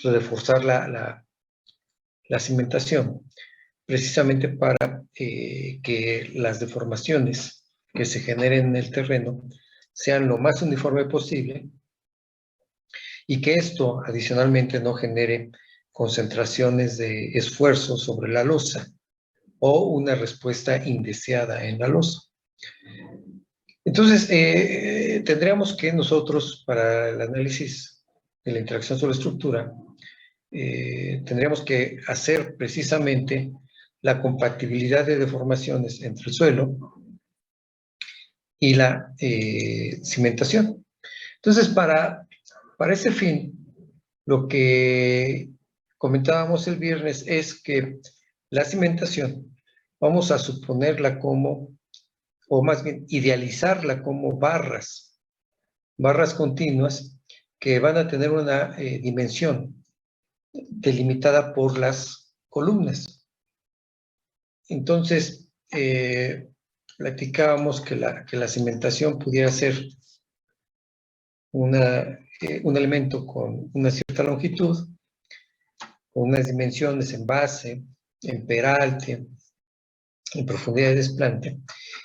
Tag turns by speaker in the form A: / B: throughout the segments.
A: reforzar la cimentación, precisamente para que las deformaciones que se generen en el terreno sean lo más uniforme posible y que esto adicionalmente no genere concentraciones de esfuerzo sobre la losa o una respuesta indeseada en la losa. Entonces, tendríamos que nosotros, para el análisis de la interacción sobre estructura, tendríamos que hacer precisamente la compatibilidad de deformaciones entre el suelo y la cimentación. Entonces, para ese fin, lo que comentábamos el viernes es que la cimentación, vamos a suponerla como, o más bien idealizarla como barras continuas que van a tener una dimensión delimitada por las columnas. Entonces, platicábamos que la cimentación pudiera ser un elemento con una cierta longitud, con unas dimensiones en base, en peralte, en profundidad de desplante,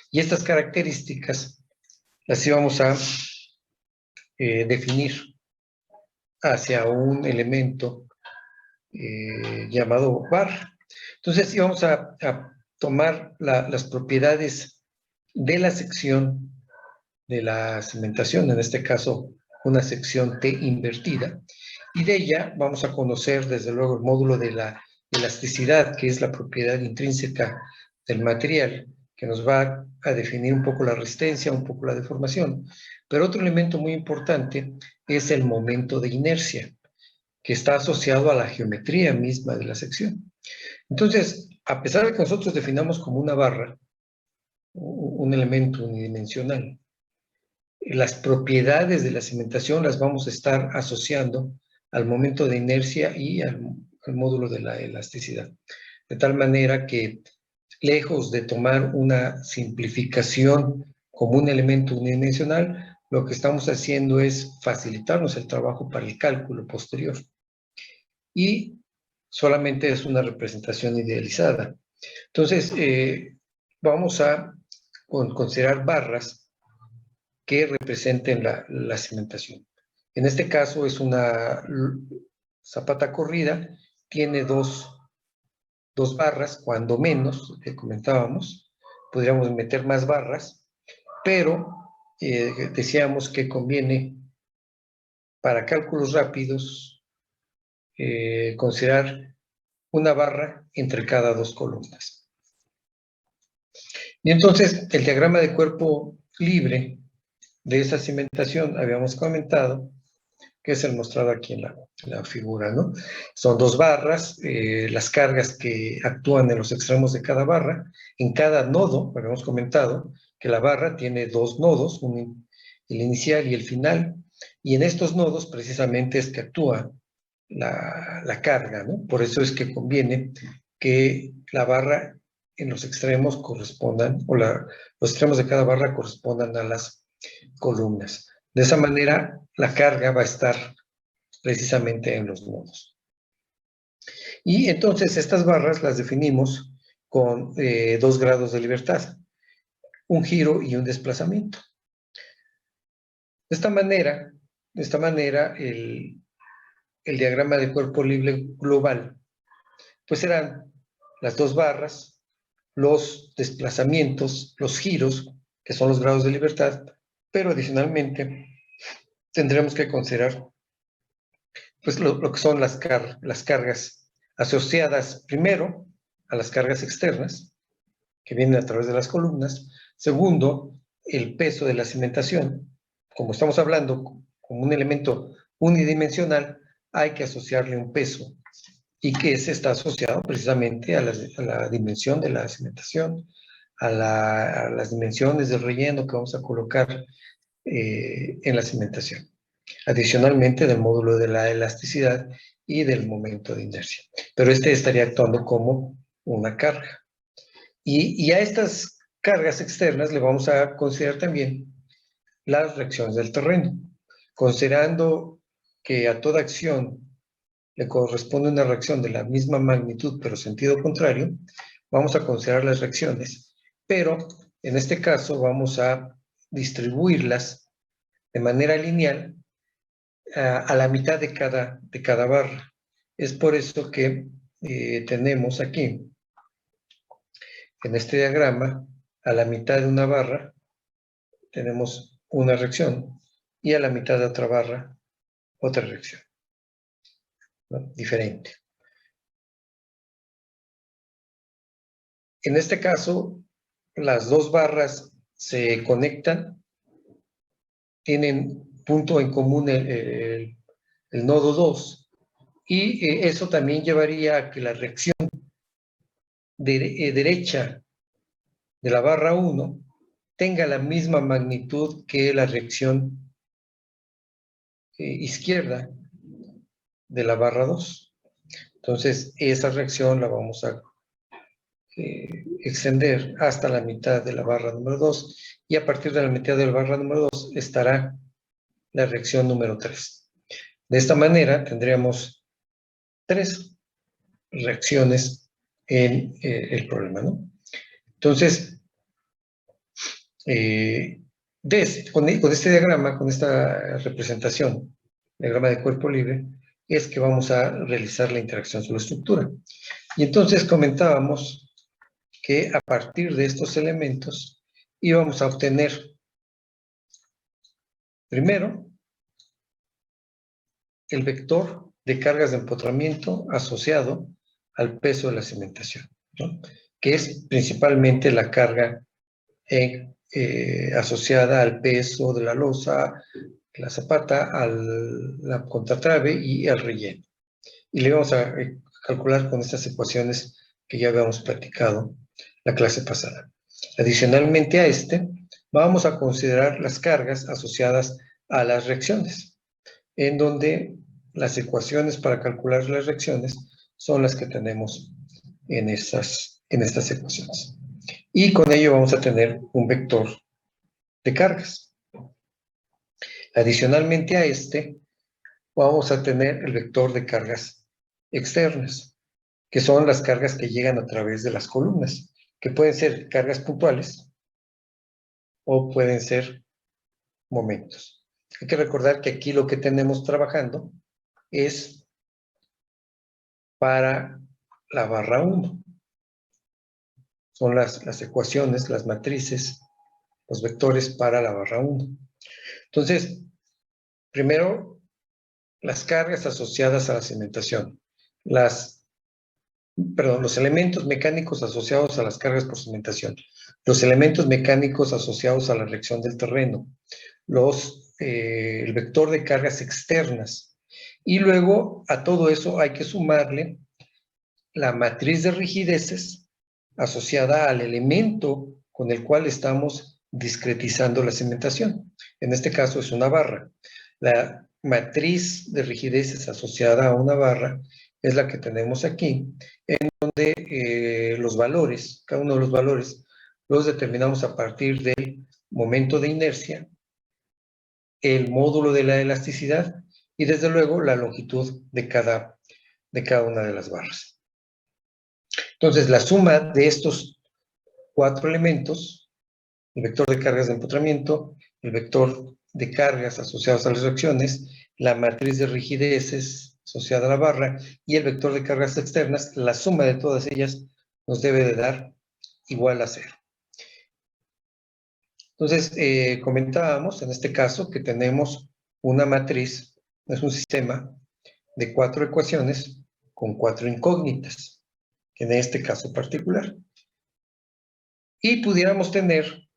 A: y estas características las íbamos a definir hacia un elemento llamado bar. Entonces íbamos a tomar las propiedades de la sección de la cimentación, en este caso una sección T invertida, y de ella vamos a conocer desde luego el módulo de la elasticidad, que es la propiedad intrínseca del material, que nos va a definir un poco la resistencia, un poco la deformación. Pero otro elemento muy importante es el momento de inercia, que está asociado a la geometría misma de la sección. Entonces, a pesar de que nosotros definamos como una barra, un elemento unidimensional, las propiedades de la cimentación las vamos a estar asociando al momento de inercia y al módulo de la elasticidad. De tal manera que, lejos de tomar una simplificación como un elemento unidimensional, lo que estamos haciendo es facilitarnos el trabajo para el cálculo posterior. Y solamente es una representación idealizada. Entonces, vamos a considerar barras que representen la cimentación. En este caso es una zapata corrida, tiene dos barras, cuando menos, que comentábamos, podríamos meter más barras, pero decíamos que conviene para cálculos rápidos considerar una barra entre cada dos columnas. Y entonces el diagrama de cuerpo libre de esa cimentación habíamos comentado, que es el mostrado aquí en la figura, ¿no? Son dos barras, las cargas que actúan en los extremos de cada barra, en cada nodo, habíamos comentado que la barra tiene dos nodos, el inicial y el final, y en estos nodos precisamente es que actúa la carga, ¿no? Por eso es que conviene que la barra en los extremos correspondan, o los extremos de cada barra correspondan a las columnas. De esa manera, la carga va a estar precisamente en los nodos. Y entonces estas barras las definimos con 2 grados de libertad, un giro y un desplazamiento. De esta manera el diagrama de cuerpo libre global, pues serán las 2 barras, los desplazamientos, los giros, que son los grados de libertad, pero adicionalmente tendremos que considerar pues lo que son las cargas asociadas primero a las cargas externas, que vienen a través de las columnas. Segundo, el peso de la cimentación. Como estamos hablando como un elemento unidimensional, hay que asociarle un peso, y que ese está asociado precisamente a la dimensión de la cimentación, a las dimensiones del relleno que vamos a colocar en la cimentación. Adicionalmente del módulo de la elasticidad y del momento de inercia. Pero este estaría actuando como una carga. Y a estas cargas externas le vamos a considerar también las reacciones del terreno, considerando que a toda acción le corresponde una reacción de la misma magnitud pero sentido contrario, vamos a considerar las reacciones, pero en este caso vamos a distribuirlas de manera lineal a la mitad de cada barra. Es por eso que tenemos aquí, en este diagrama, a la mitad de una barra tenemos una reacción y a la mitad de otra barra otra reacción, ¿no? Diferente. En este caso, las dos barras se conectan, tienen punto en común el nodo 2, y eso también llevaría a que la reacción derecha de la barra 1 tenga la misma magnitud que la reacción izquierda de la barra 2. Entonces, esa reacción la vamos a extender hasta la mitad de la barra número 2, y a partir de la mitad de la barra número 2 estará la reacción número 3. De esta manera tendríamos 3 reacciones en el problema, ¿no? Entonces, con este diagrama, con esta representación, diagrama de cuerpo libre, es que vamos a realizar la interacción sobre la estructura. Y entonces comentábamos que a partir de estos elementos íbamos a obtener, primero, el vector de cargas de empotramiento asociado al peso de la cimentación, ¿no? Que es principalmente la carga asociada al peso de la losa, la zapata, la contratrave y al relleno. Y le vamos a calcular con estas ecuaciones que ya habíamos platicado la clase pasada. Adicionalmente a vamos a considerar las cargas asociadas a las reacciones, en donde las ecuaciones para calcular las reacciones son las que tenemos en estas ecuaciones. Y con ello vamos a tener un vector de cargas. Adicionalmente a vamos a tener el vector de cargas externas, que son las cargas que llegan a través de las columnas, que pueden ser cargas puntuales o pueden ser momentos. Hay que recordar que aquí lo que tenemos trabajando es para la barra 1. Son las ecuaciones, las matrices, los vectores para la barra 1. Entonces, primero, las cargas asociadas a la cimentación. Los elementos mecánicos asociados a las cargas por cimentación. Los elementos mecánicos asociados a la reacción del terreno. El vector de cargas externas. Y luego, a todo eso hay que sumarle la matriz de rigideces asociada al elemento con el cual estamos discretizando la cimentación. En este caso es una barra. La matriz de rigideces asociada a una barra es la que tenemos aquí, en donde los valores, cada uno de los valores, los determinamos a partir del momento de inercia, el módulo de la elasticidad y desde luego la longitud de cada una de las barras. Entonces, la suma de estos 4 elementos, el vector de cargas de empotramiento, el vector de cargas asociados a las reacciones, la matriz de rigideces asociada a la barra y el vector de cargas externas, la suma de todas ellas nos debe de dar igual a 0. Entonces, comentábamos en este caso que tenemos una matriz, es un sistema de 4 ecuaciones con 4 incógnitas, en este caso particular. Y pudiéramos tener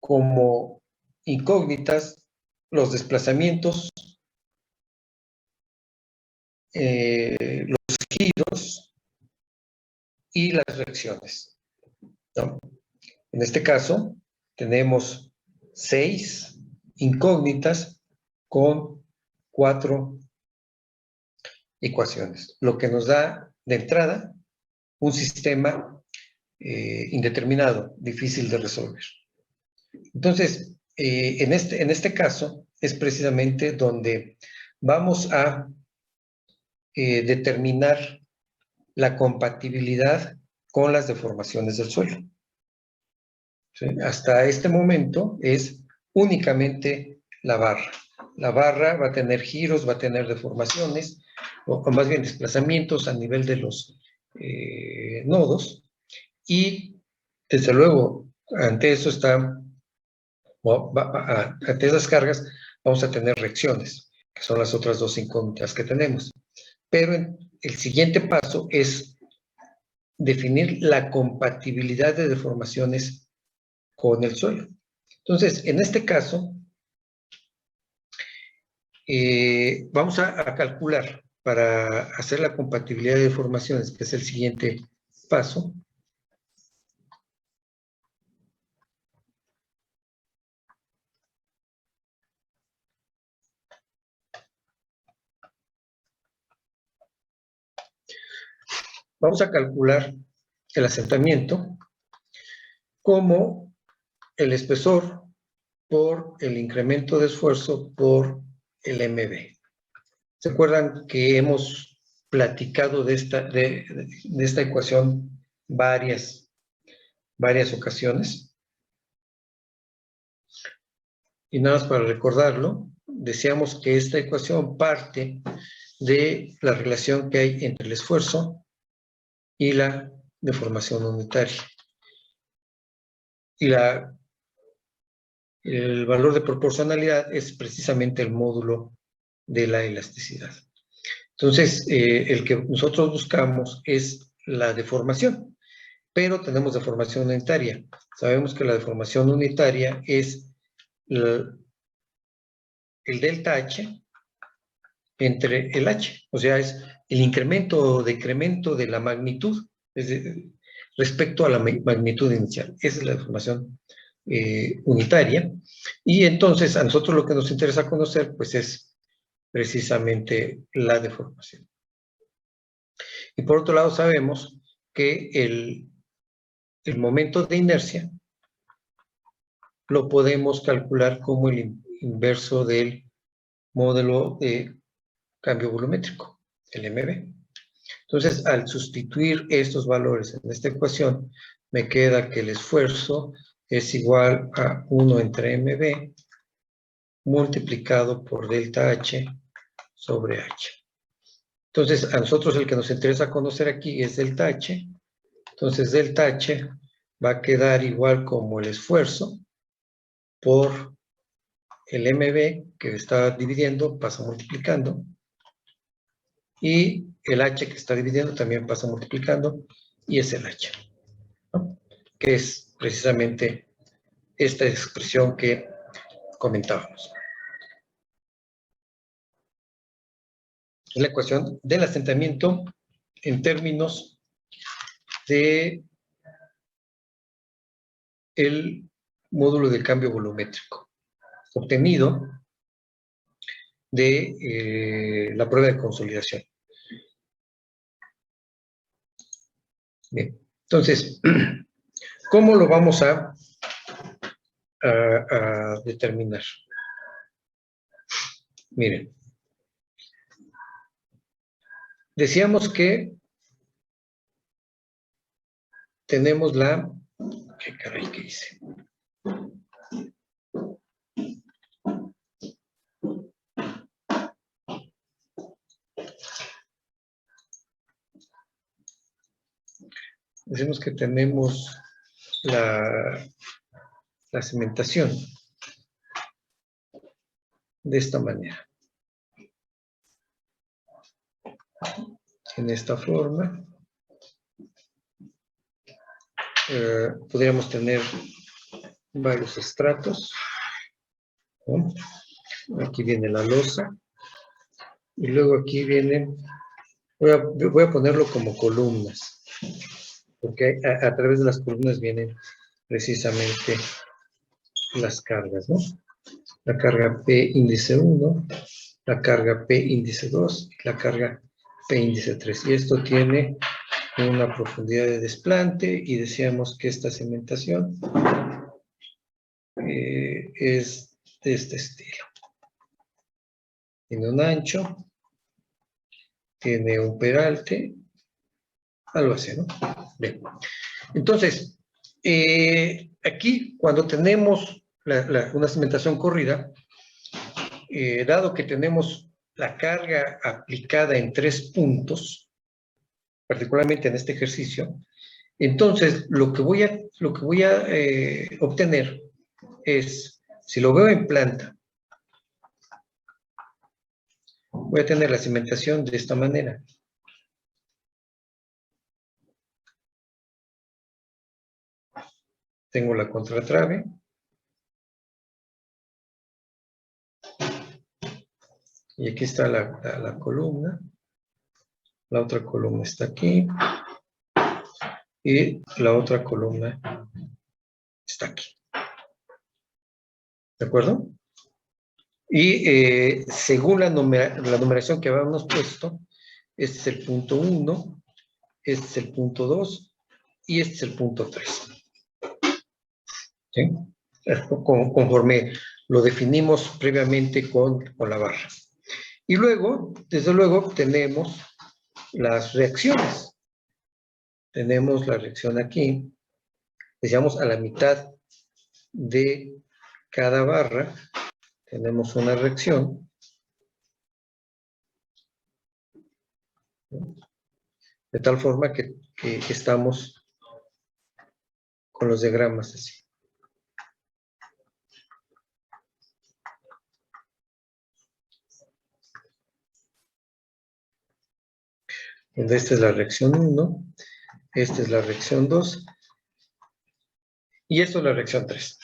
A: como incógnitas los desplazamientos, los giros y las reacciones, ¿no? En este caso, tenemos 6 incógnitas con 4 ecuaciones, lo que nos da de entrada un sistema indeterminado, difícil de resolver. Entonces, en este caso es precisamente donde vamos a determinar la compatibilidad con las deformaciones del suelo. ¿Sí? Hasta este momento es únicamente la barra. La barra va a tener giros, va a tener deformaciones, o más bien desplazamientos a nivel de los nodos, y desde luego, ante eso ante esas cargas vamos a tener reacciones, que son las otras dos incógnitas que tenemos. Pero el siguiente paso es definir la compatibilidad de deformaciones con el suelo. Entonces, en este caso, vamos a calcular para hacer la compatibilidad de deformaciones, que es el siguiente paso. Vamos a calcular el asentamiento como el espesor por el incremento de esfuerzo por el MB. ¿Se acuerdan que hemos platicado de esta ecuación varias ocasiones? Y nada más para recordarlo, decíamos que esta ecuación parte de la relación que hay entre el esfuerzo y la deformación unitaria. Y el valor de proporcionalidad es precisamente el módulo de la elasticidad. Entonces, el que nosotros buscamos es la deformación, pero tenemos deformación unitaria. Sabemos que la deformación unitaria es el delta H entre el H, o sea, es el incremento o decremento de la magnitud respecto a la magnitud inicial. Esa es la deformación unitaria. Y entonces, a nosotros lo que nos interesa conocer, pues es precisamente la deformación. Y por otro lado, sabemos que el momento de inercia lo podemos calcular como el inverso del módulo de cambio volumétrico, el MB. Entonces, al sustituir estos valores en esta ecuación, me queda que el esfuerzo es igual a 1 entre MB multiplicado por delta H sobre H. Entonces, a nosotros el que nos interesa conocer aquí es delta H. Entonces, delta H va a quedar igual como el esfuerzo por el MB que está dividiendo, pasa multiplicando, y el H que está dividiendo también pasa multiplicando, y es el H, ¿no? Que es precisamente esta expresión que comentábamos. Es la ecuación del asentamiento en términos de el módulo de cambio volumétrico, obtenido de la prueba de consolidación. Bien, entonces, ¿cómo lo vamos a determinar? Miren, decíamos que tenemos la... ¿Qué caray que hice? Decimos que tenemos la cementación de esta manera. En esta forma. Podríamos tener varios estratos, ¿no? Aquí viene la losa. Y luego aquí vienen... Voy a ponerlo como columnas, porque a través de las columnas vienen precisamente las cargas, ¿no? La carga P índice 1, la carga P índice 2 y la carga P índice 3. Y esto tiene una profundidad de desplante y decíamos que esta cementación es de este estilo. tiene un ancho, tiene un peralte, algo así, ¿no? Bien. Entonces, aquí cuando tenemos una cimentación corrida, dado que tenemos la carga aplicada en 3 puntos, particularmente en este ejercicio, entonces lo que voy a obtener es, si lo veo en planta, voy a tener la cimentación de esta manera. Tengo la contratrave. Y aquí está la columna. La otra columna está aquí. Y la otra columna está aquí. ¿De acuerdo? Y según la numeración que habíamos puesto, este es el punto 1, este es el punto 2 y este es el punto 3. ¿Sí? Conforme lo definimos previamente con la barra. Y luego, desde luego, tenemos las reacciones. Tenemos la reacción aquí, decíamos a la mitad de cada barra, tenemos una reacción. De tal forma que estamos con los diagramas así. Donde esta es la reacción 1, esta es la reacción 2, y esto es la reacción 3.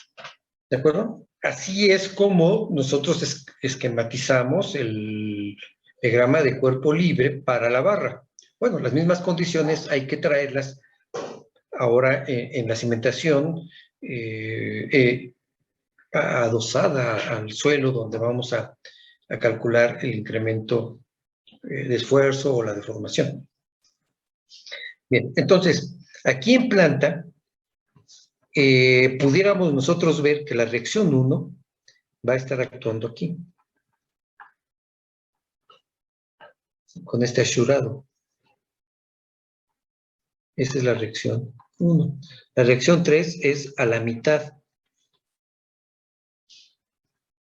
A: ¿De acuerdo? Así es como nosotros esquematizamos el diagrama de cuerpo libre para la barra. Bueno, las mismas condiciones hay que traerlas ahora en la cimentación adosada al suelo, donde vamos a calcular el incremento de esfuerzo o la deformación. Bien, entonces, aquí en planta, pudiéramos nosotros ver que la reacción 1 va a estar actuando aquí, con este asurado. Esa es la reacción 1. La reacción 3 es a la mitad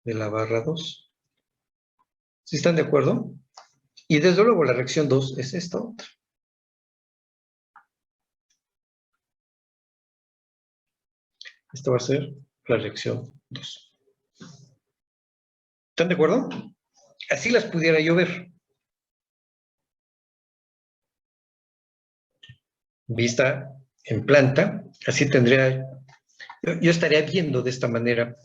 A: de la barra 2. ¿Sí están de acuerdo? Y desde luego la reacción 2 es esta otra. Esta va a ser la reacción 2. ¿Están de acuerdo? Así las pudiera yo ver. Vista en planta, así tendría, yo estaría viendo de esta manera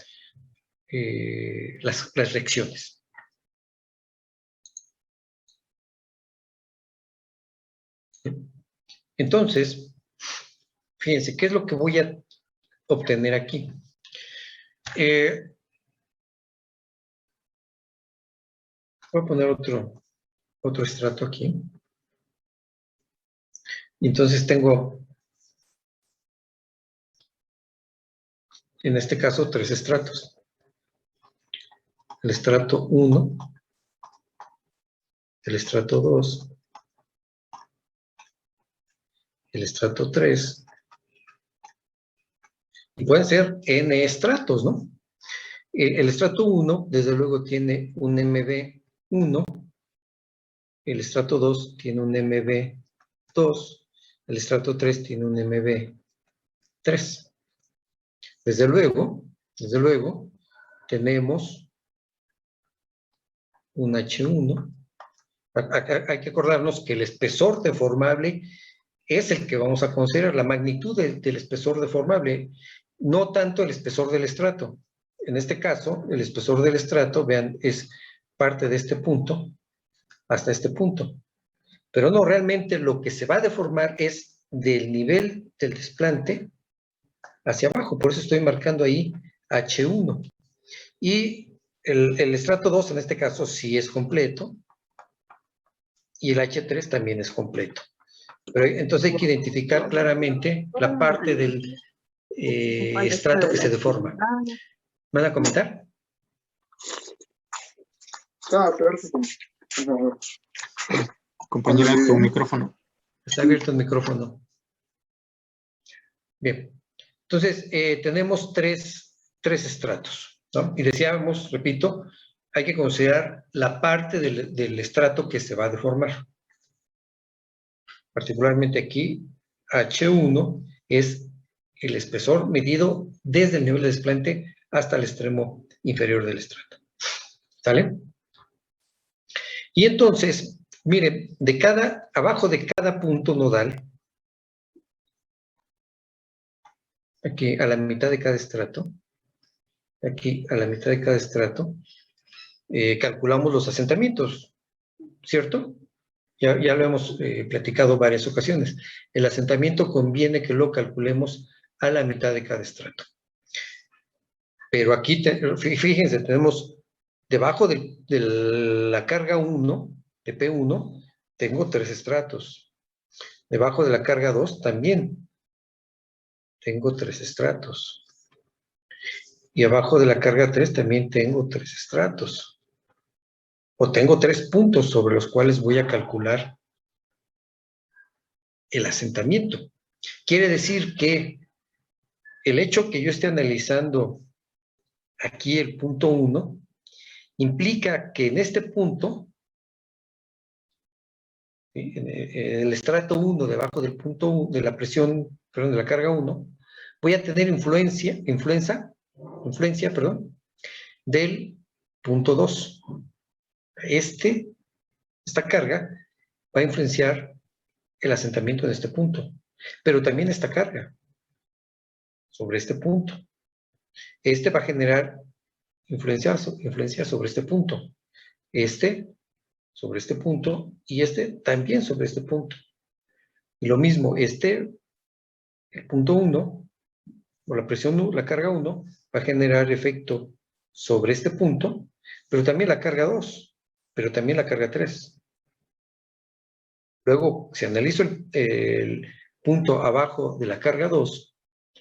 A: las reacciones. Entonces, fíjense, ¿qué es lo que voy a obtener aquí? Voy a poner otro estrato aquí. Y entonces tengo, en este caso, 3 estratos. El estrato 1, el estrato 2, el estrato 3, y pueden ser n estratos, ¿no? El estrato 1, desde luego, tiene un MB1, el estrato 2 tiene un MB2, el estrato 3 tiene un MB3. Desde luego, tenemos un H1. Hay que acordarnos que el espesor deformable es el que vamos a considerar, la magnitud del espesor deformable, no tanto el espesor del estrato. En este caso, el espesor del estrato, vean, es parte de este punto hasta este punto. Pero no, realmente lo que se va a deformar es del nivel del desplante hacia abajo. Por eso estoy marcando ahí H1. Y el estrato 2, en este caso, sí es completo. Y el H3 también es completo. Pero entonces hay que identificar claramente la parte del estrato que se deforma. ¿Van a comentar?
B: perfecto.
C: Compañera, tu micrófono.
A: Está abierto el micrófono. Bien. Entonces, tenemos tres estratos, ¿no? Y decíamos, repito, hay que considerar la parte del estrato que se va a deformar. Particularmente aquí, H1 es el espesor medido desde el nivel de desplante hasta el extremo inferior del estrato. ¿Sale? Y entonces, miren, abajo de cada punto nodal, aquí a la mitad de cada estrato, aquí a la mitad de cada estrato, calculamos los asentamientos, ¿cierto? Ya lo hemos platicado varias ocasiones. El asentamiento conviene que lo calculemos a la mitad de cada estrato. Pero aquí, fíjense, tenemos debajo de la carga 1, de P1, tengo 3 estratos. Debajo de la carga 2 también tengo 3 estratos. Y abajo de la carga 3 también tengo 3 estratos. O tengo 3 puntos sobre los cuales voy a calcular el asentamiento. Quiere decir que el hecho que yo esté analizando aquí el punto 1 implica que en este punto, ¿sí?, en el estrato 1, debajo del punto 1, de la presión, perdón, de la carga 1, voy a tener influencia, del punto 2. Esta carga va a influenciar el asentamiento de este punto, pero también esta carga sobre este punto. Este va a generar influencia sobre este punto. Sobre este punto y también sobre este punto. Y lo mismo, el punto 1, o la presión, la carga 1, va a generar efecto sobre este punto, pero también la carga 2, pero también la carga 3. Luego, si analizo el punto abajo de la carga 2,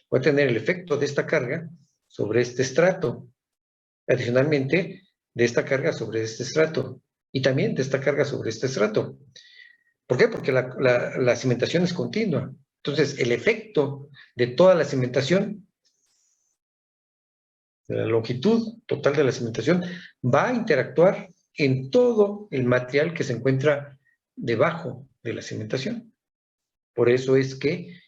A: voy a tener el efecto de esta carga sobre este estrato. Adicionalmente, de esta carga sobre este estrato. Y también de esta carga sobre este estrato. ¿Por qué? Porque la cimentación es continua. Entonces, el efecto de toda la cimentación, de la longitud total de la cimentación, va a interactuar en todo el material que se encuentra debajo de la cimentación. Por eso es que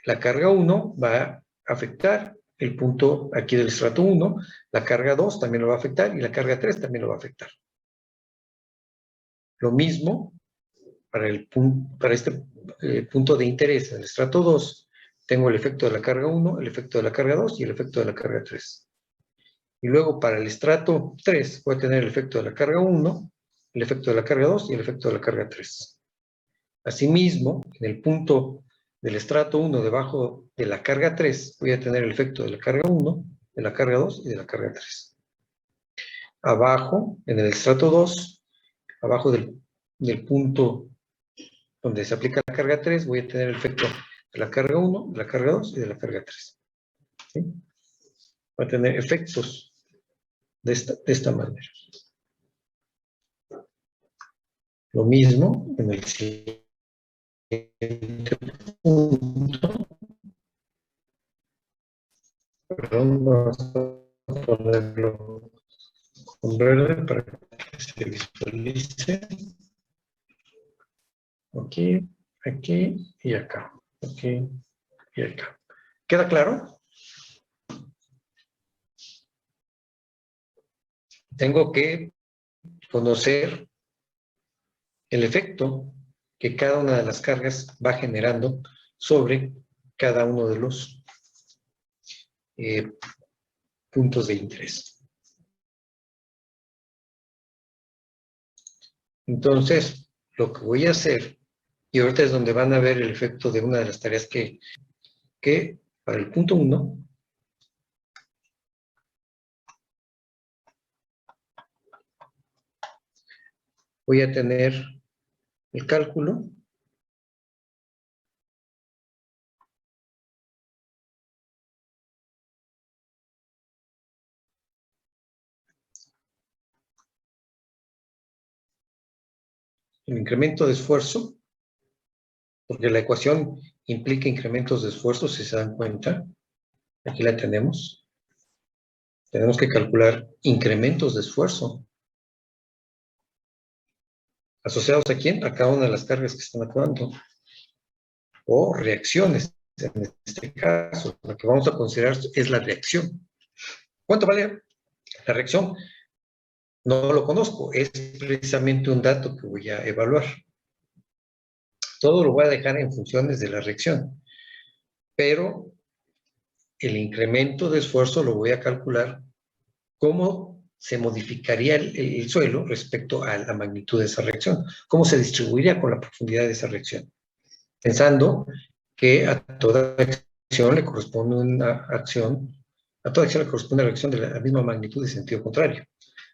A: la carga 1 va a afectar el punto aquí del estrato 1, la carga 2 también lo va a afectar y la carga 3 también lo va a afectar. Lo mismo para este punto de interés en el estrato 2, tengo el efecto de la carga 1, el efecto de la carga 2 y el efecto de la carga 3. Y luego para el estrato 3 voy a tener el efecto de la carga 1, el efecto de la carga 2 y el efecto de la carga 3. Asimismo, en el punto del estrato 1 debajo de la carga 3 voy a tener el efecto de la carga 1, de la carga 2 y de la carga 3. Abajo, en el estrato 2, abajo del punto donde se aplica la carga 3, voy a tener el efecto de la carga 1, de la carga 2 y de la carga 3. ¿Sí? Va a tener efectos de esta manera. Lo mismo en el siguiente punto. Perdón, vamos a ponerlo con verde para que se visualice. Aquí, aquí y acá. Aquí y acá. ¿Queda claro? Tengo que conocer el efecto que cada una de las cargas va generando sobre cada uno de los puntos de interés. Entonces, lo que voy a hacer, y ahorita es donde van a ver el efecto de una de las tareas que para el punto 1, voy a tener el cálculo el incremento de esfuerzo, porque la ecuación implica incrementos de esfuerzo, si se dan cuenta. Aquí la tenemos. Tenemos que calcular incrementos de esfuerzo. ¿Asociados a quién? A cada una de las cargas que están actuando. O reacciones, en este caso. Lo que vamos a considerar es la reacción. ¿Cuánto vale la reacción? No lo conozco. Es precisamente un dato que voy a evaluar. Todo lo voy a dejar en funciones de la reacción. Pero el incremento de esfuerzo lo voy a calcular cómo se modificaría el suelo respecto a la magnitud de esa reacción, cómo se distribuiría con la profundidad de esa reacción, pensando que a toda acción le corresponde una acción, a toda acción le corresponde una reacción de la misma magnitud de sentido contrario.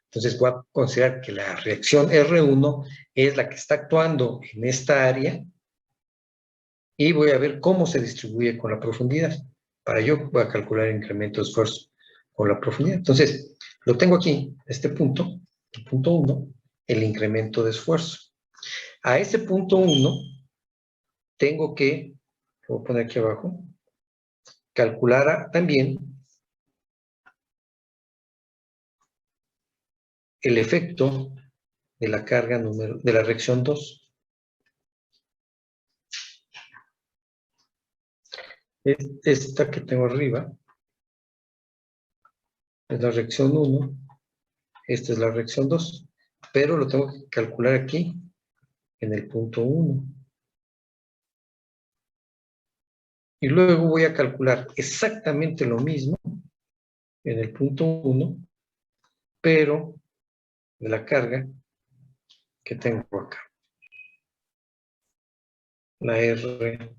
A: Entonces voy a considerar que la reacción R1 es la que está actuando en esta área y voy a ver cómo se distribuye con la profundidad. Para ello voy a calcular el incremento de esfuerzo con la profundidad. Entonces, lo tengo aquí, este punto, el punto 1, el incremento de esfuerzo. A ese punto 1 tengo que, lo voy a poner aquí abajo, calcular también el efecto de la carga de la reacción 2. Esta que tengo arriba es la reacción 1, esta es la reacción 2, pero lo tengo que calcular aquí, en el punto 1. Y luego voy a calcular exactamente lo mismo en el punto 1, pero de la carga que tengo acá. La R3.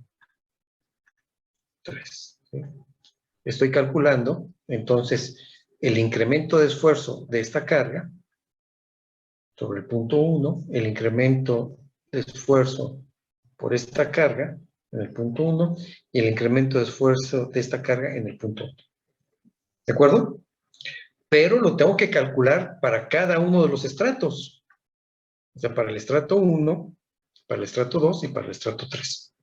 A: ¿Sí? Estoy calculando, entonces, el incremento de esfuerzo de esta carga sobre el punto 1, el incremento de esfuerzo por esta carga en el punto 1 y el incremento de esfuerzo de esta carga en el punto 1. ¿De acuerdo? Pero lo tengo que calcular para cada uno de los estratos. O sea, para el estrato 1, para el estrato 2 y para el estrato 3.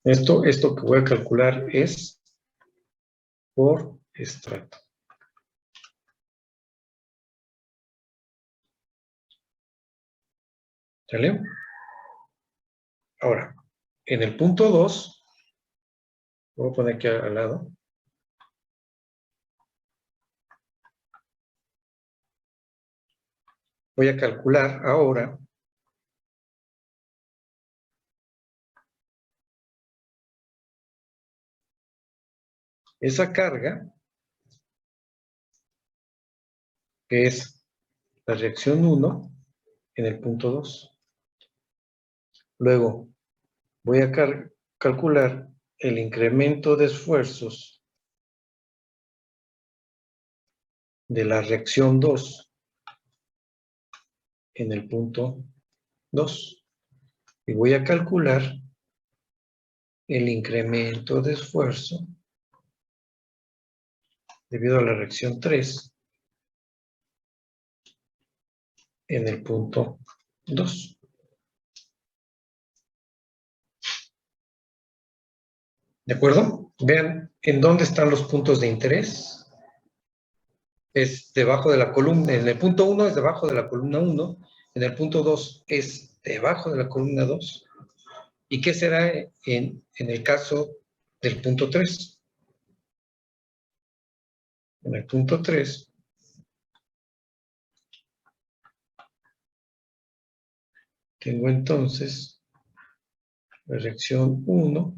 A: Esto que voy a calcular es por estrato. ¿Sale? Ahora, en el punto 2, voy a poner aquí al lado. Voy a calcular ahora esa carga, que es la reacción 1 en el punto 2. Luego, voy a calcular el incremento de esfuerzos de la reacción 2 en el punto 2. Y voy a calcular el incremento de esfuerzo debido a la reacción 3 en el punto 2. ¿De acuerdo? Vean en dónde están los puntos de interés. Es debajo de la columna, en el punto 1 es debajo de la columna 1, en el punto 2 es debajo de la columna 2. ¿Y qué será en el caso del punto 3? En el punto 3, tengo entonces la reacción 1,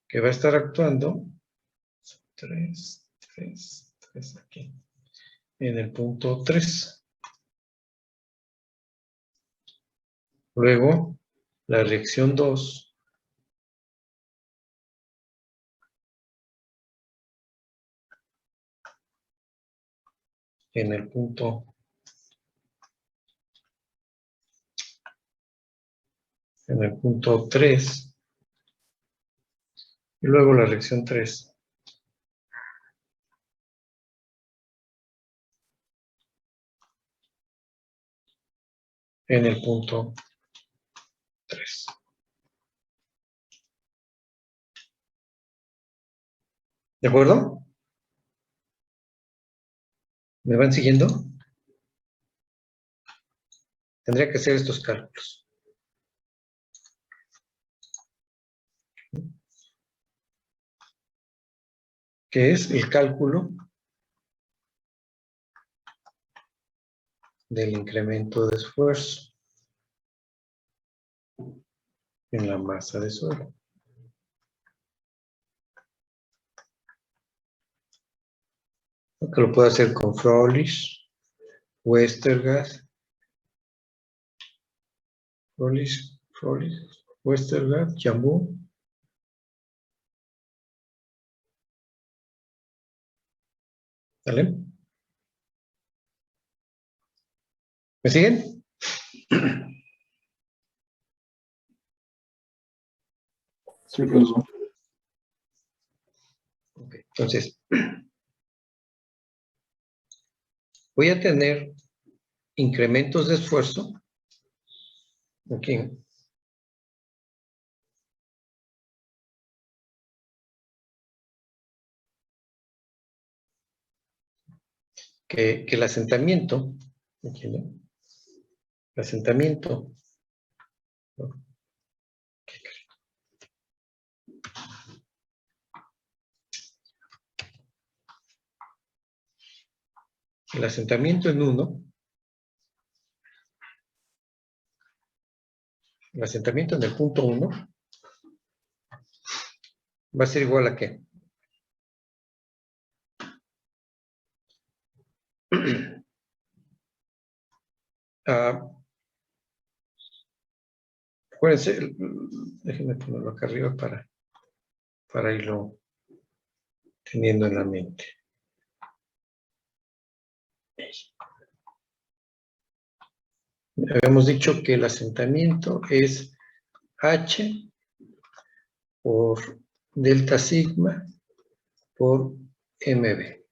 A: que va a estar actuando 3 aquí, en el punto 3. Luego, la reacción 2 en el punto 3. Y luego la reacción 3 en el punto 3. ¿De acuerdo? ¿Me van siguiendo? Tendría que hacer estos cálculos. Que es el cálculo del incremento de esfuerzo en la masa de suelo. Que lo puedo hacer con Froelich, Westergaard, Westergaard, Jambou. ¿Vale? ¿Me siguen?
C: Sí, profesor.
A: Ok, entonces, voy a tener incrementos de esfuerzo aquí, que el asentamiento, aquí, ¿no? El asentamiento, ¿no? El asentamiento en 1, el asentamiento en el punto 1 va a ser igual a ¿qué? Acuérdense, déjenme ponerlo acá arriba para irlo teniendo en la mente. Habíamos dicho que el asentamiento es H por delta sigma por MB.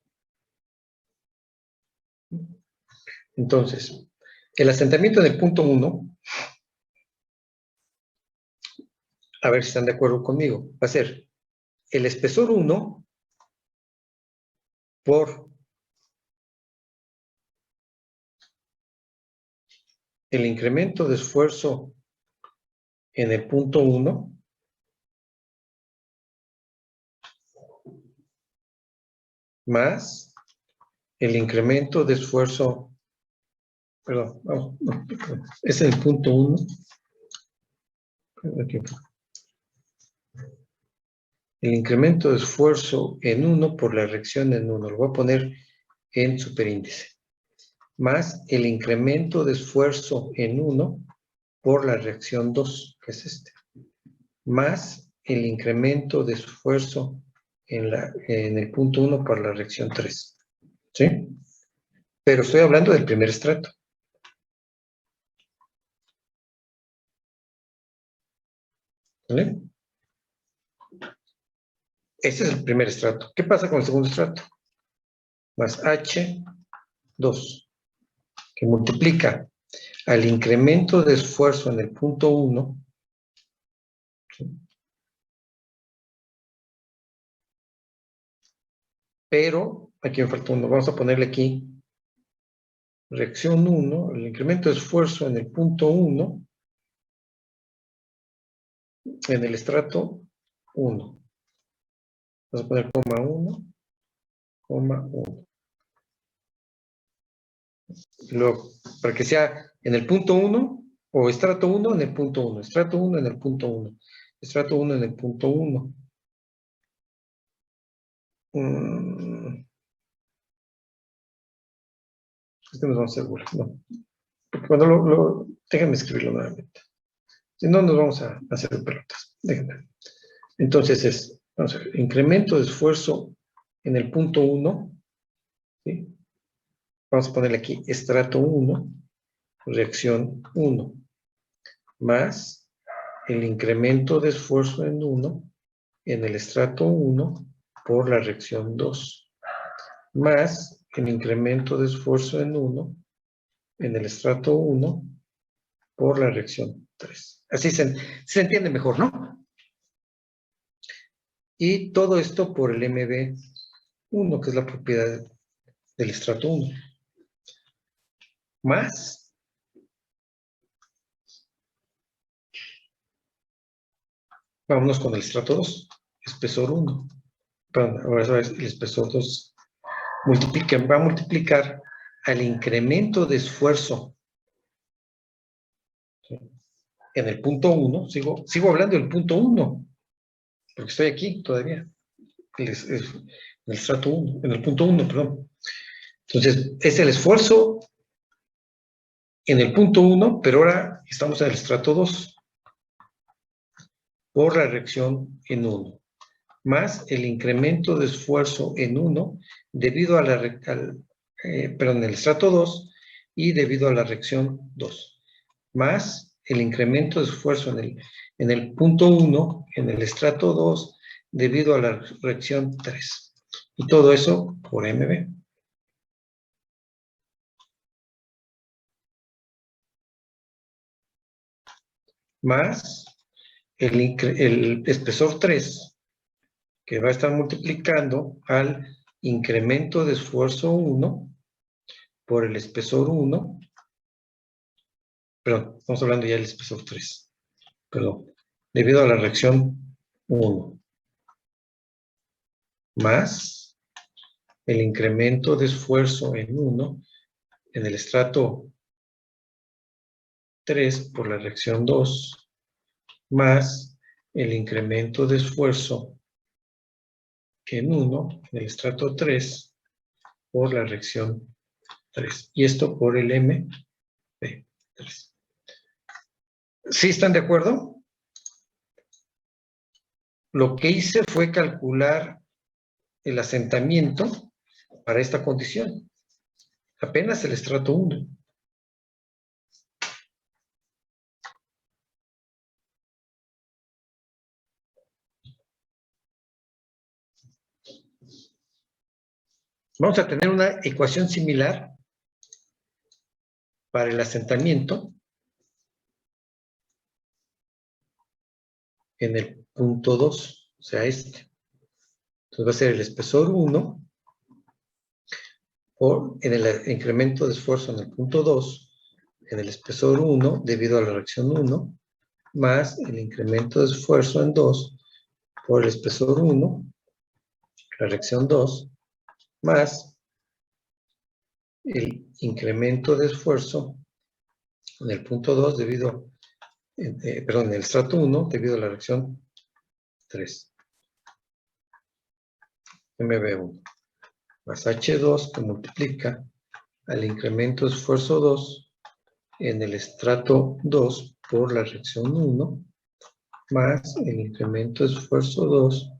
A: Entonces, el asentamiento del punto 1, a ver si están de acuerdo conmigo, va a ser el espesor 1 por el incremento de esfuerzo en el punto 1 más el incremento de esfuerzo, perdón, no, es el punto 1. El incremento de esfuerzo en 1 por la reacción en 1, lo voy a poner en superíndice, más el incremento de esfuerzo en 1 por la reacción 2, que es este, más el incremento de esfuerzo en el punto 1 por la reacción 3. ¿Sí? Pero estoy hablando del primer estrato. ¿Vale? Ese es el primer estrato. ¿Qué pasa con el segundo estrato? Más H2, que multiplica al incremento de esfuerzo en el punto 1, ¿sí? Pero, aquí me falta uno, vamos a ponerle aquí, reacción 1, el incremento de esfuerzo en el punto 1, en el estrato 1. Vamos a poner coma 1, coma 1. Luego, para que sea en el punto 1, o estrato 1 en el punto 1, estrato 1 en el punto 1, estrato 1 en el punto 1. Este nos vamos a hacer burla, no. Porque cuando déjenme escribirlo nuevamente. Si no, nos vamos a hacer pelotas. Déjenme. Entonces vamos a ver, incremento de esfuerzo en el punto 1, ¿sí? Vamos a ponerle aquí estrato 1, reacción 1, más el incremento de esfuerzo en 1 en el estrato 1 por la reacción 2, más el incremento de esfuerzo en 1 en el estrato 1 por la reacción 3. Así se entiende mejor, ¿no? Y todo esto por el MB1, que es la propiedad del estrato 1. Más vámonos con el estrato 2, espesor 1. Perdón, ahora es el espesor 2. Va a multiplicar al incremento de esfuerzo. ¿Sí? En el punto 1, sigo hablando del punto 1, porque estoy aquí todavía. En el estrato 1, en el punto 1, perdón. Entonces, es el esfuerzo en el punto 1, pero ahora estamos en el estrato 2 por la reacción en 1, más el incremento de esfuerzo en 1 debido a en el estrato 2 y debido a la reacción 2, más el incremento de esfuerzo en el punto 1, en el estrato 2, debido a la reacción 3. Y todo eso por MB. Más el espesor 3, que va a estar multiplicando al incremento de esfuerzo 1 por el espesor 1. Perdón, estamos hablando ya del espesor 3. Perdón, debido a la reacción 1. Más el incremento de esfuerzo en 1 en el estrato 3 por la reacción 2, más el incremento de esfuerzo en 1 en el estrato 3 por la reacción 3. Y esto por el MB3. ¿Sí están de acuerdo? Lo que hice fue calcular el asentamiento para esta condición. Apenas el estrato 1. Vamos a tener una ecuación similar para el asentamiento en el punto 2, o sea, este. Entonces va a ser el espesor 1 en el incremento de esfuerzo en el punto 2, en el espesor 1 debido a la reacción 1, más el incremento de esfuerzo en 2 por el espesor 1, la reacción 2, más el incremento de esfuerzo en el punto 2 en el estrato 1 debido a la reacción 3. MB1 más H2 que multiplica al incremento de esfuerzo 2 en el estrato 2 por la reacción 1 más el incremento de esfuerzo 2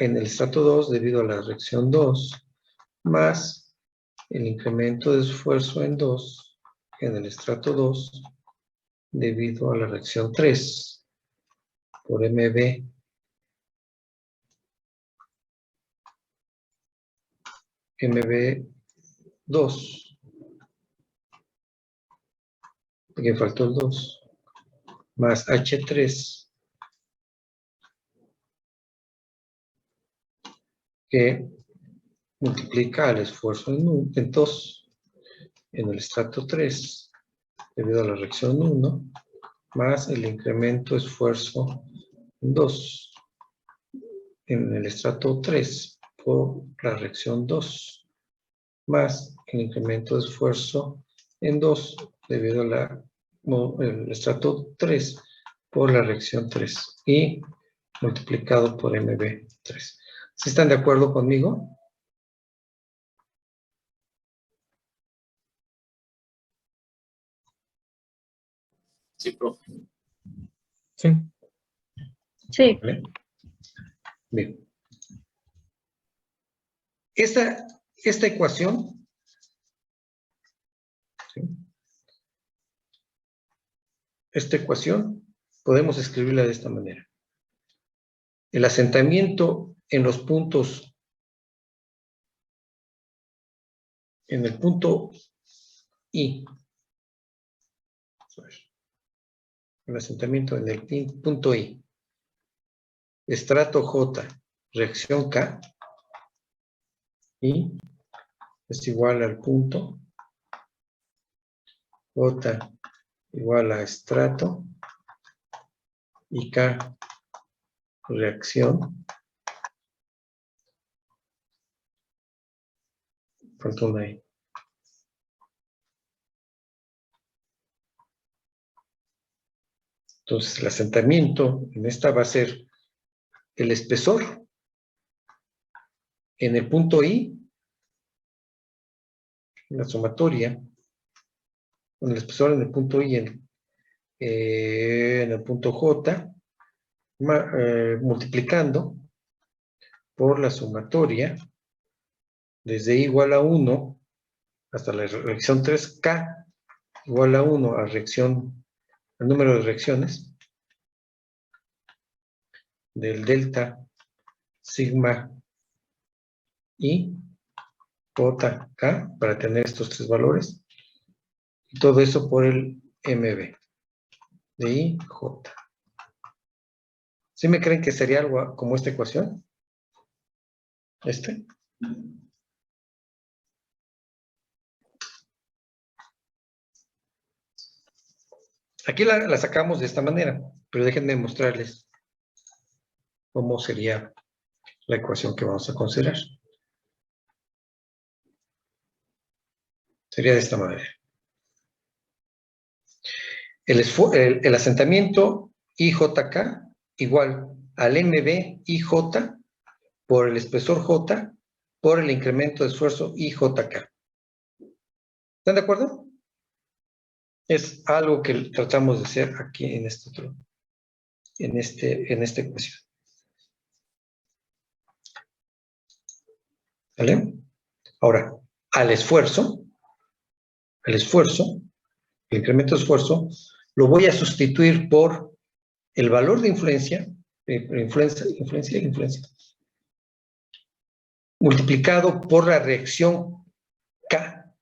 A: en el estrato 2 debido a la reacción 2 más el incremento de esfuerzo en 2 en el estrato 2 debido a la reacción 3 por MB. MB2, porque faltó el 2, más H3, que multiplica al esfuerzo en 2 en el estrato 3 debido a la reacción 1, más el incremento de esfuerzo en 2 en el estrato 3 por la reacción 2, más el incremento de esfuerzo en 2 debido a el estrato 3 por la reacción 3 y multiplicado por MB3. ¿Sí están de acuerdo conmigo?
C: Sí, profe.
B: Sí.
D: Sí.
A: ¿Vale? Bien. Esta ecuación, ¿sí? Esta ecuación podemos escribirla de esta manera. El asentamiento en los puntos, en el punto I el asentamiento en el punto I, estrato J, reacción K, I es igual al punto, J igual a estrato, y K reacción, falta una I. Entonces, el asentamiento en esta va a ser el espesor en el punto I, la sumatoria, con el espesor en el punto I en el punto J, multiplicando por la sumatoria desde I igual a 1 hasta la reacción 3K igual a 1 a reacción, el número de reacciones del delta sigma I JK para tener estos tres valores, y todo eso por el MB de IJ. ¿Sí me creen que sería algo como esta ecuación? Aquí la sacamos de esta manera, pero déjenme mostrarles cómo sería la ecuación que vamos a considerar. Sería de esta manera. El asentamiento IJK igual al MB IJ por el espesor J por el incremento de esfuerzo IJK. ¿Están de acuerdo? Es algo que tratamos de hacer aquí en esta ecuación. ¿Vale? Ahora, al esfuerzo, el incremento de esfuerzo, lo voy a sustituir por el valor de influencia, multiplicado por la reacción K,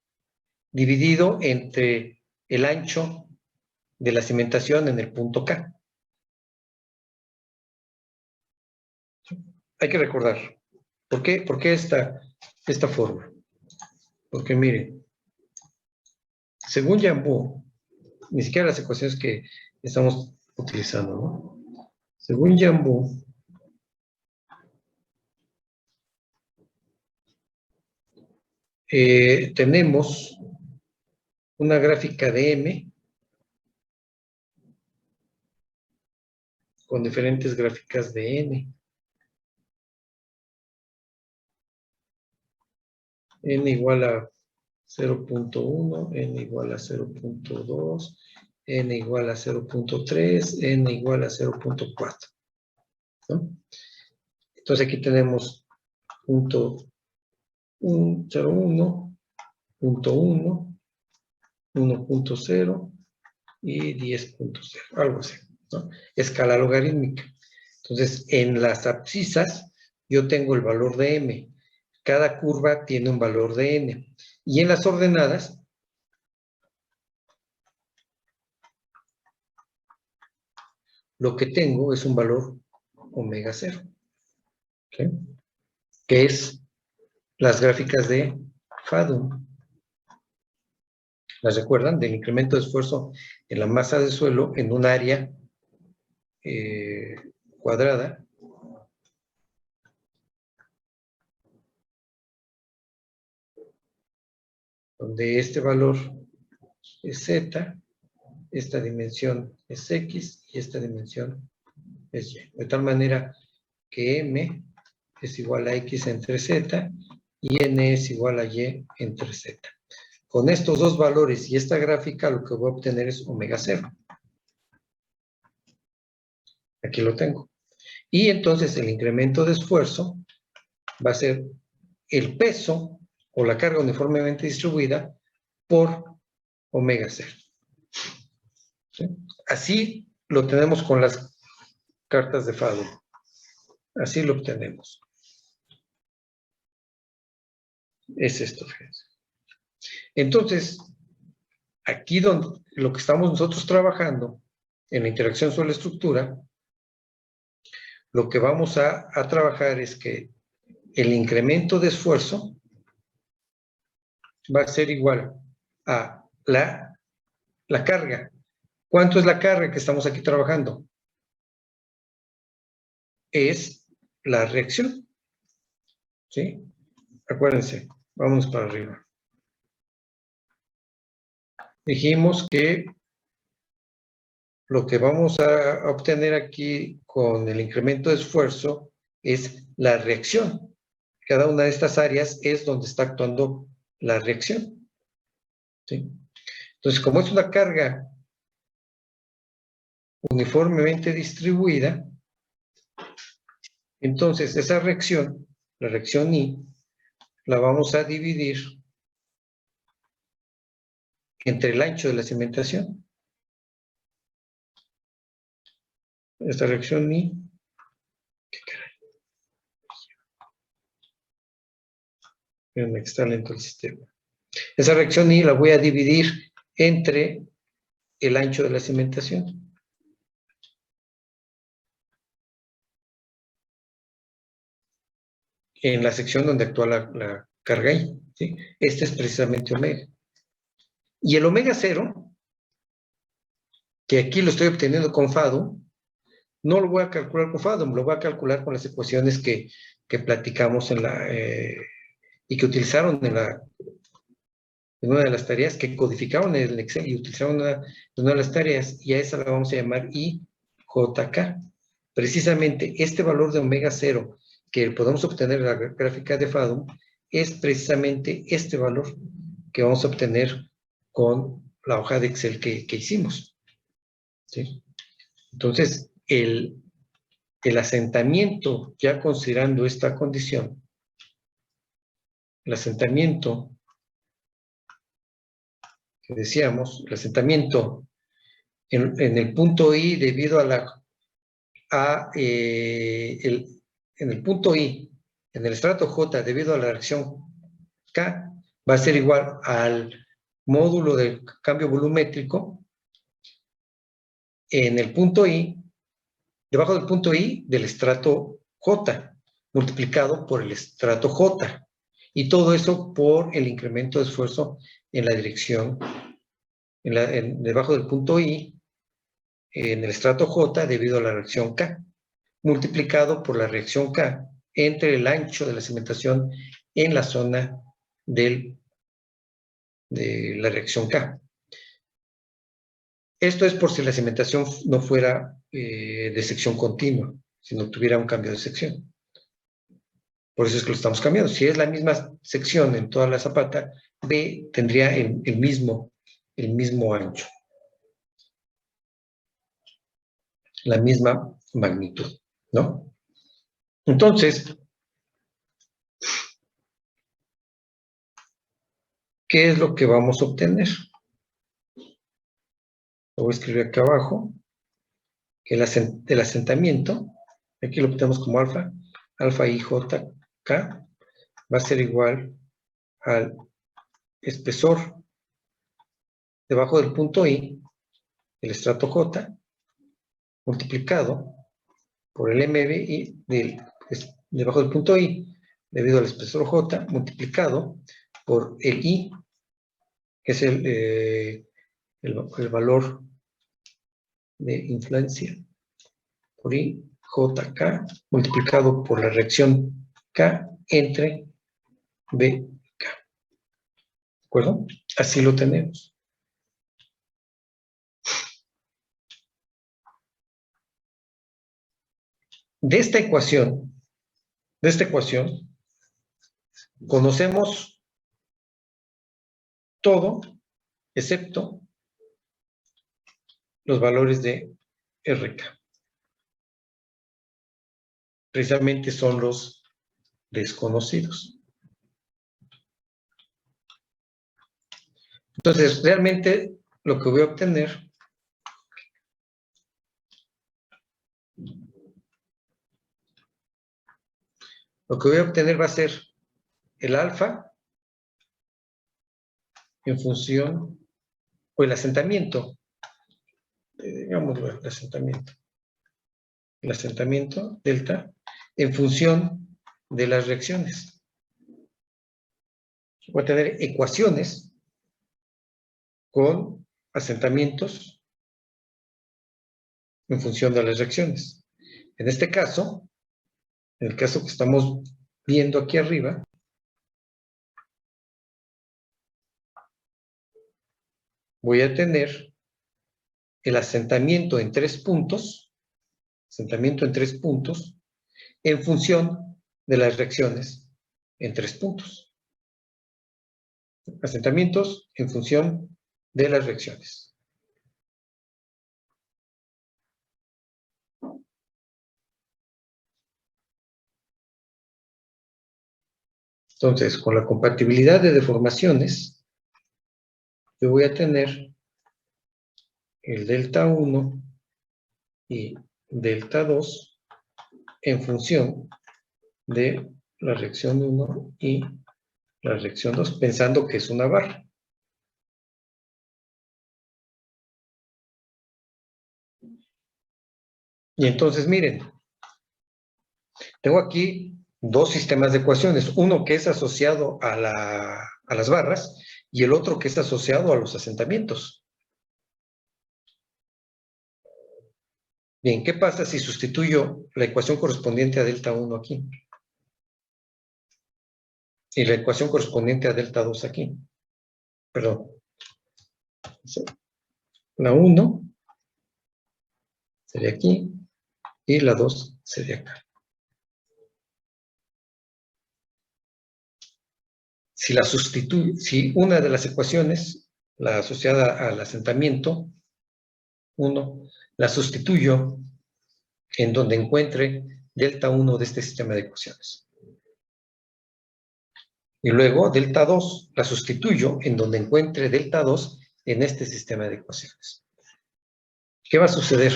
A: dividido entre el ancho de la cimentación en el punto K. Hay que recordar, ¿por qué esta forma? Porque miren, según Yambú, ni siquiera las ecuaciones que estamos utilizando, ¿no? Según Yambú, tenemos una gráfica de M con diferentes gráficas de N. N igual a 0.1, N igual a 0.2, N igual a 0.3, N igual a 0.4. ¿No? Entonces aquí tenemos punto 0.1, punto 1, 1.0 y 10.0, algo así, ¿no? Escala logarítmica. Entonces, en las abscisas yo tengo el valor de M. Cada curva tiene un valor de N. Y en las ordenadas, lo que tengo es un valor omega 0. ¿Okay? Que es las gráficas de Fadum. ¿Las recuerdan? Del incremento de esfuerzo en la masa de suelo en un área cuadrada. Donde este valor es Z, esta dimensión es X y esta dimensión es Y. De tal manera que M es igual a X entre Z y N es igual a Y entre Z. Con estos dos valores y esta gráfica lo que voy a obtener es omega 0. Aquí lo tengo. Y entonces el incremento de esfuerzo va a ser el peso o la carga uniformemente distribuida por omega 0. ¿Sí? Así lo tenemos con las cartas de Fadum. Así lo obtenemos. Es esto, fíjense. Entonces, aquí donde lo que estamos nosotros trabajando en la interacción sobre la estructura, lo que vamos a trabajar es que el incremento de esfuerzo va a ser igual a la carga. ¿Cuánto es la carga que estamos aquí trabajando? Es la reacción. ¿Sí? Acuérdense, vamos para arriba. Dijimos que lo que vamos a obtener aquí con el incremento de esfuerzo es la reacción. Cada una de estas áreas es donde está actuando la reacción. ¿Sí? Entonces, como es una carga uniformemente distribuida, entonces esa reacción, la reacción I, la vamos a dividir entre el ancho de la cimentación. Esta reacción I, me está lento el sistema. Esa reacción I la voy a dividir entre el ancho de la cimentación. En la sección donde actúa la carga I. ¿Sí? Este es precisamente omega. Y el omega 0, que aquí lo estoy obteniendo con fado, no lo voy a calcular con fado, lo voy a calcular con las ecuaciones que platicamos y que utilizaron en una de las tareas, que codificaron en el Excel y utilizaron en una de las tareas, y a esa la vamos a llamar IJK. Precisamente este valor de omega 0 que podemos obtener en la gráfica de Fadum es precisamente este valor que vamos a obtener con la hoja de Excel que hicimos. ¿Sí? Entonces, el asentamiento, ya considerando esta condición, el asentamiento que decíamos, el asentamiento en el punto I debido en el punto I, en el estrato J, debido a la reacción K, va a ser igual al módulo del cambio volumétrico en el punto I, debajo del punto I del estrato J, multiplicado por el estrato J. Y todo eso por el incremento de esfuerzo en la dirección, debajo del punto I, en el estrato J, debido a la reacción K, multiplicado por la reacción K entre el ancho de la cimentación en la zona de la reacción K. Esto es por si la cimentación no fuera de sección continua, si no tuviera un cambio de sección. Por eso es que lo estamos cambiando. Si es la misma sección en toda la zapata, B tendría el mismo ancho, la misma magnitud, ¿no? Entonces, ¿qué es lo que vamos a obtener? Lo voy a escribir acá abajo, que el asentamiento, aquí lo obtenemos como alfa IJK, va a ser igual al espesor debajo del punto I, el estrato J, multiplicado por el MBI debajo del punto I, debido al espesor J, multiplicado por el I, que es el valor de influencia, por IJK, multiplicado por la reacción K entre BK. ¿De acuerdo? Así lo tenemos. De esta ecuación, conocemos todo excepto los valores de RK. Precisamente son los desconocidos. Entonces, realmente lo que voy a obtener va a ser el alfa en función, o el asentamiento digamos, el asentamiento. El asentamiento, delta, en función de las reacciones. Voy a tener ecuaciones con asentamientos en función de las reacciones. En este caso, en el caso que estamos viendo aquí arriba, voy a tener el asentamiento en 3 puntos, en función de las reacciones en 3 puntos. Asentamientos en función de las reacciones. Entonces, con la compatibilidad de deformaciones, yo voy a tener el delta 1 y delta 2 en función de la reacción 1 y la reacción 2, pensando que es una barra. Y entonces, miren, tengo aquí dos sistemas de ecuaciones, uno que es asociado a las barras y el otro que es asociado a los asentamientos. Bien, ¿qué pasa si sustituyo la ecuación correspondiente a delta 1 aquí? Y la ecuación correspondiente a delta 2 aquí. Perdón. La 1 sería aquí y la 2 sería acá. Si una de las ecuaciones, la asociada al asentamiento, 1, la sustituyo en donde encuentre delta 1 de este sistema de ecuaciones. Y luego delta 2 la sustituyo en donde encuentre delta 2 en este sistema de ecuaciones. ¿Qué va a suceder?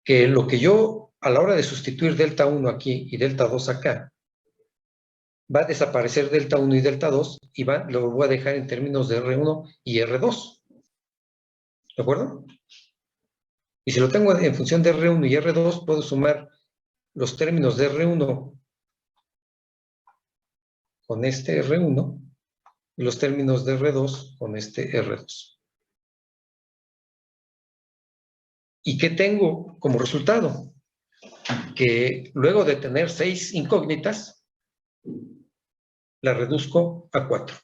A: Que lo que yo, a la hora de sustituir delta 1 aquí y delta 2 acá, va a desaparecer delta 1 y delta 2 y lo voy a dejar en términos de R1 y R2. ¿De acuerdo? Y si lo tengo en función de R1 y R2, puedo sumar los términos de R1 con este R1 y los términos de R2 con este R2. ¿Y qué tengo como resultado? Que luego de tener 6 incógnitas, la reduzco a 4.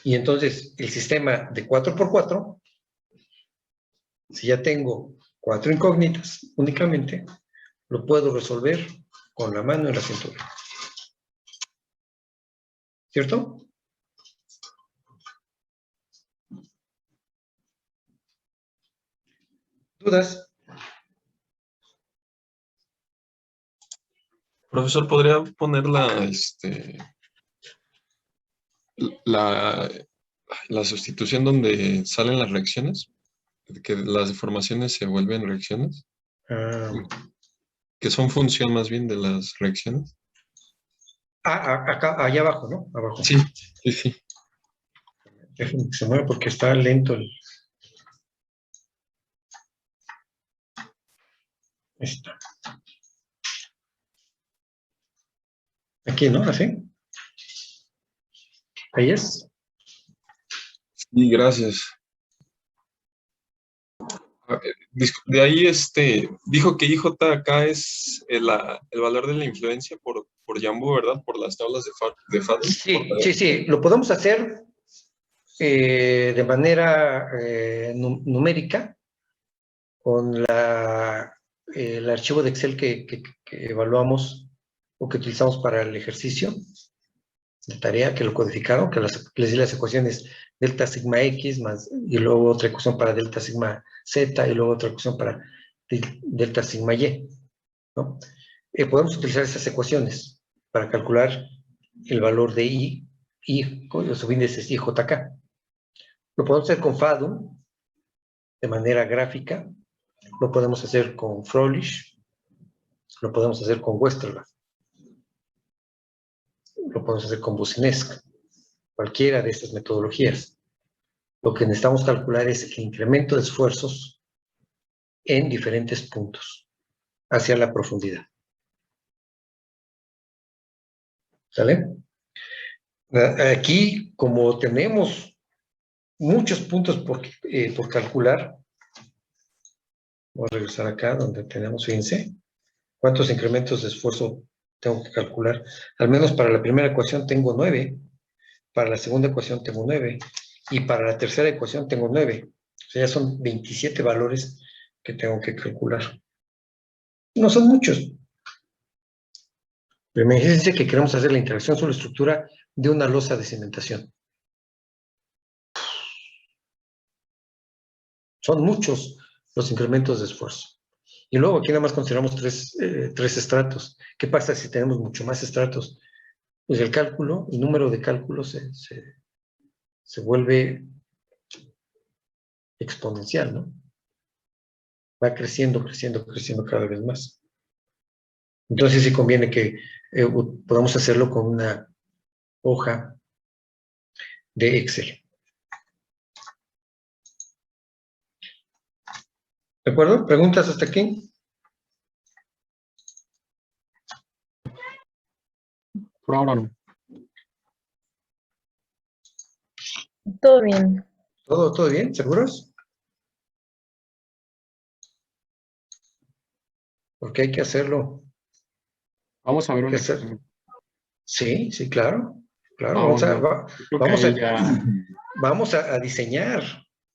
A: Y entonces el sistema de 4 por 4, si ya tengo 4 incógnitas únicamente, lo puedo resolver con la mano en la cintura. ¿Cierto? ¿Dudas?
B: Profesor, ¿podría poner la sustitución donde salen las reacciones? Que las deformaciones se vuelven reacciones, que son función más bien de las reacciones.
A: Acá, allá abajo, ¿no? Abajo.
B: Sí, sí, sí.
A: Déjenme que se mueva porque está lento el... Está. Aquí, ¿no? Así. Ahí es.
B: Sí, gracias. De ahí, dijo que IJK es el valor de la influencia por Jambu, ¿verdad? Por las tablas de Fadel.
A: Sí. Lo podemos hacer de manera numérica con el archivo de Excel que evaluamos o que utilizamos para el ejercicio de tarea, que lo codificaron, que les di las ecuaciones delta sigma X más, y luego otra ecuación para delta sigma Z, y luego otra ecuación para delta sigma Y, ¿no? Podemos utilizar esas ecuaciones para calcular el valor de I, los subíndices IJK. Lo podemos hacer con FADU, de manera gráfica, lo podemos hacer con Froelich, lo podemos hacer con Westergaard. lo podemos hacer con Businesc, cualquiera de estas metodologías. Lo que necesitamos calcular es el incremento de esfuerzos en diferentes puntos hacia la profundidad. ¿Sale? Aquí, como tenemos muchos puntos por calcular, vamos a regresar acá donde tenemos, fíjense, cuántos incrementos de esfuerzo tengo que calcular. Al menos para la primera ecuación tengo 9, para la segunda ecuación tengo 9, y para la tercera ecuación tengo 9. O sea, ya son 27 valores que tengo que calcular. No son muchos. Pero imagínense que queremos hacer la interacción sobre la estructura de una losa de cimentación. Son muchos los incrementos de esfuerzo. Y luego aquí nada más consideramos tres estratos. ¿Qué pasa si tenemos mucho más estratos? Pues el cálculo, el número de cálculos se vuelve exponencial, ¿no? Va creciendo, creciendo, creciendo cada vez más. Entonces sí conviene que podamos hacerlo con una hoja de Excel. ¿De acuerdo? ¿Preguntas hasta aquí?
C: Por ahora no.
D: Todo bien.
A: ¿Todo bien? ¿Seguros? Porque hay que hacerlo.
C: Vamos a ver
A: Hay
C: un
A: que hacer.
C: ejemplo.
A: Sí, sí, claro. Claro,
C: Yo creo que ahí ya...
A: vamos a diseñar.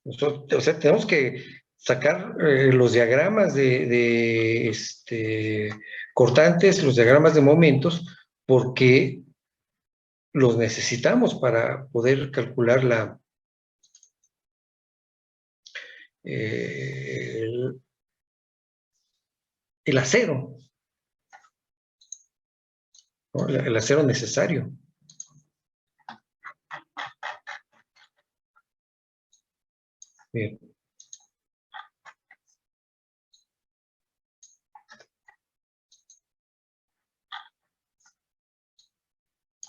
A: Nosotros, o sea, tenemos que sacar los diagramas de cortantes, los diagramas de momentos, porque los necesitamos para poder calcular el acero, ¿no? El acero necesario. Bien.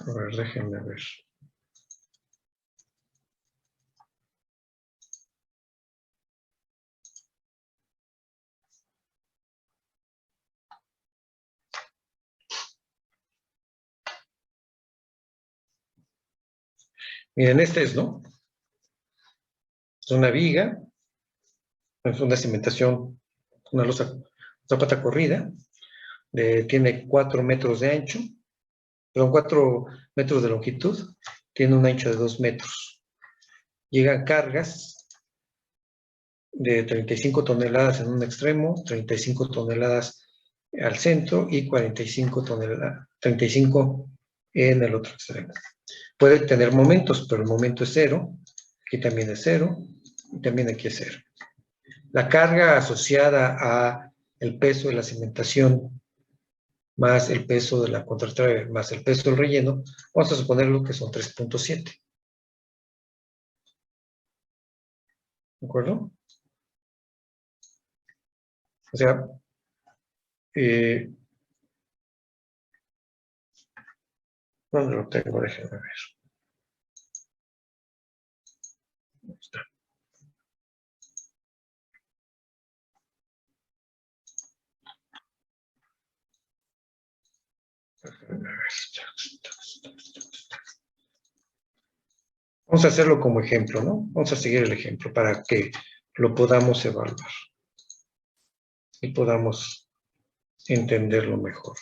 A: A ver, déjenme ver. Miren, este es, ¿no? Es una viga, es una cimentación, una losa, zapata corrida, tiene 4 metros de ancho, perdón, 4 metros de longitud, tiene un ancho de 2 metros. Llegan cargas de 35 toneladas en un extremo, 35 toneladas al centro y 35 en el otro extremo. Puede tener momentos, pero el momento es 0, aquí también es 0, y también aquí es 0. La carga asociada a el peso de la cimentación más el peso de la contratrave más el peso del relleno, vamos a suponerlo que son 3.7. ¿De acuerdo? O sea, ¿dónde lo tengo? Déjenme ver. Ahí está. Vamos a hacerlo como ejemplo, ¿no? Vamos a seguir el ejemplo para que lo podamos evaluar y podamos entenderlo mejor.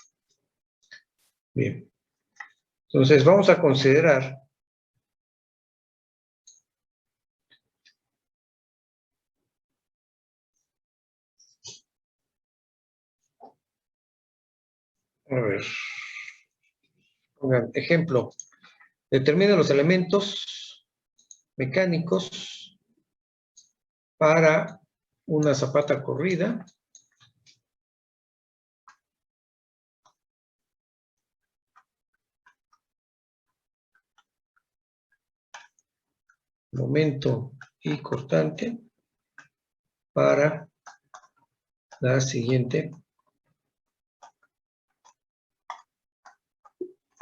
A: Bien. Entonces, vamos a considerar a ver, pongan ejemplo. Determina los elementos mecánicos para una zapata corrida momento y cortante para la siguiente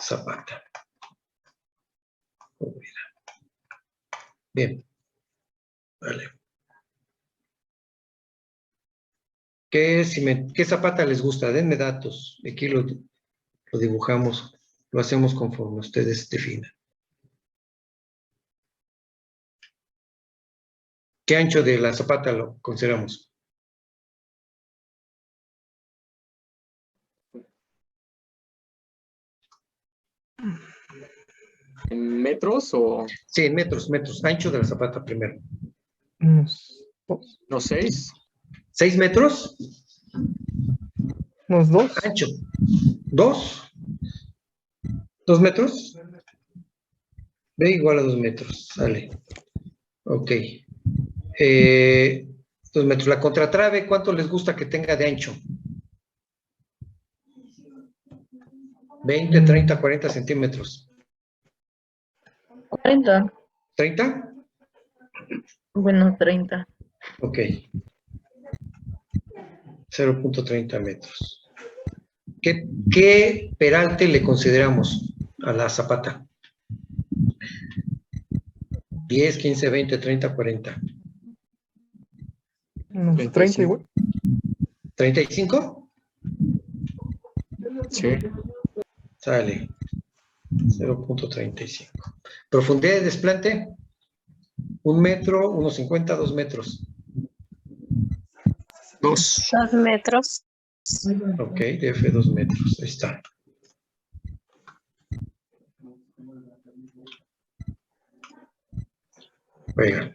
A: zapata. Bien. Vale. ¿Qué zapata les gusta? Denme datos. Aquí lo dibujamos, lo hacemos conforme ustedes definan. ¿Qué ancho de la zapata lo consideramos?
C: ¿En metros o
A: Sí, en metros. Ancho de la zapata primero.
E: Unos dos.
C: no 6?
A: ¿6 metros?
E: Unos dos.
A: Ancho. ¿2? ¿2 metros? B igual a 2 metros. Sale. Ok. 2 metros. La contratrave, ¿cuánto les gusta que tenga de ancho? 20, 30, 40 centímetros.
D: 40.
A: ¿30?
D: Bueno, 30.
A: Ok. 0.30 metros. ¿Qué peralte le consideramos a la zapata? 10, 15, 20, 30, 40.
E: Unos
C: 35.
E: 30 igual.
A: ¿35?
C: Sí.
A: Sale. 0.35. Profundidad de desplante. 1 metro, 1.50, 2 metros.
C: 2.
F: 2 metros.
A: Ok, DF 2 metros. Ahí está. Oiga.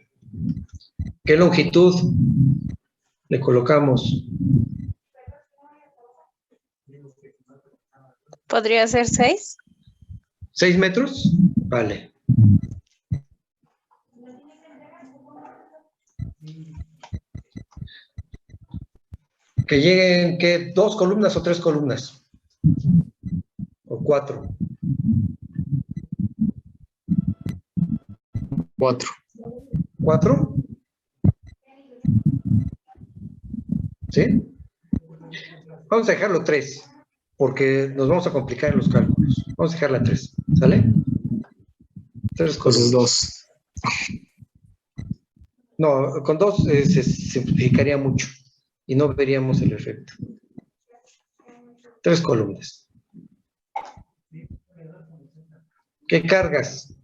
A: ¿Qué longitud le colocamos?
F: ¿Podría ser 6?
A: ¿6 metros? Vale. Que lleguen, ¿qué? ¿2 columnas o 3 columnas? ¿O 4?
C: 4.
A: ¿4? ¿Sí? Vamos a dejarlo 3, porque nos vamos a complicar en los cálculos. Vamos a dejarla 3, ¿sale? 3
C: Entonces
A: columnas.
C: 2.
A: No, con 2 se simplificaría mucho y no veríamos el efecto. 3 columnas. ¿Qué cargas?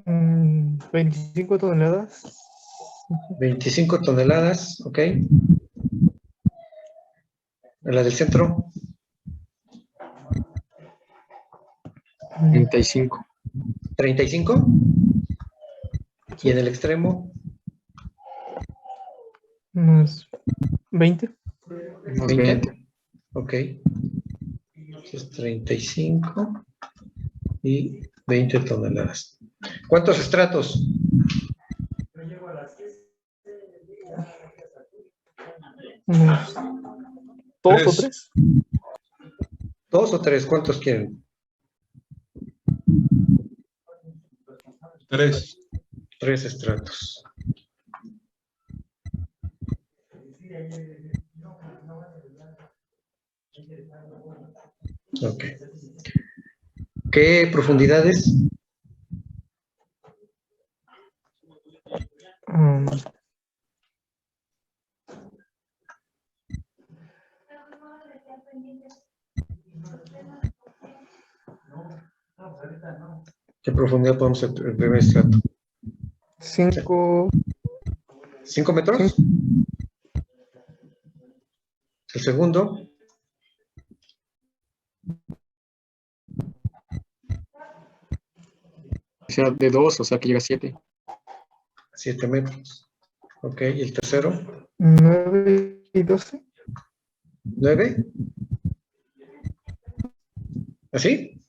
E: 25 toneladas.
A: 25 toneladas, ¿ok? La del centro,
C: 35.
A: 35. Y en el extremo,
E: Unos 20.
C: Unos
A: 20.
C: 20.
A: Ok. Entonces, 35 y 20 toneladas. ¿Cuántos estratos?
E: Unos 2 o 3.
A: 2 o 3, ¿cuántos quieren?
B: 3.
A: 3 estratos. Ok. ¿Qué profundidades? ¿Qué profundidad podemos hacer el primer estrato?
E: 5.
A: ¿5 metros? El segundo,
C: O sea, de 2, o sea que llega a 7.
A: 7 metros. Ok, y el tercero,
E: 9 y 12.
A: 9. ¿Así?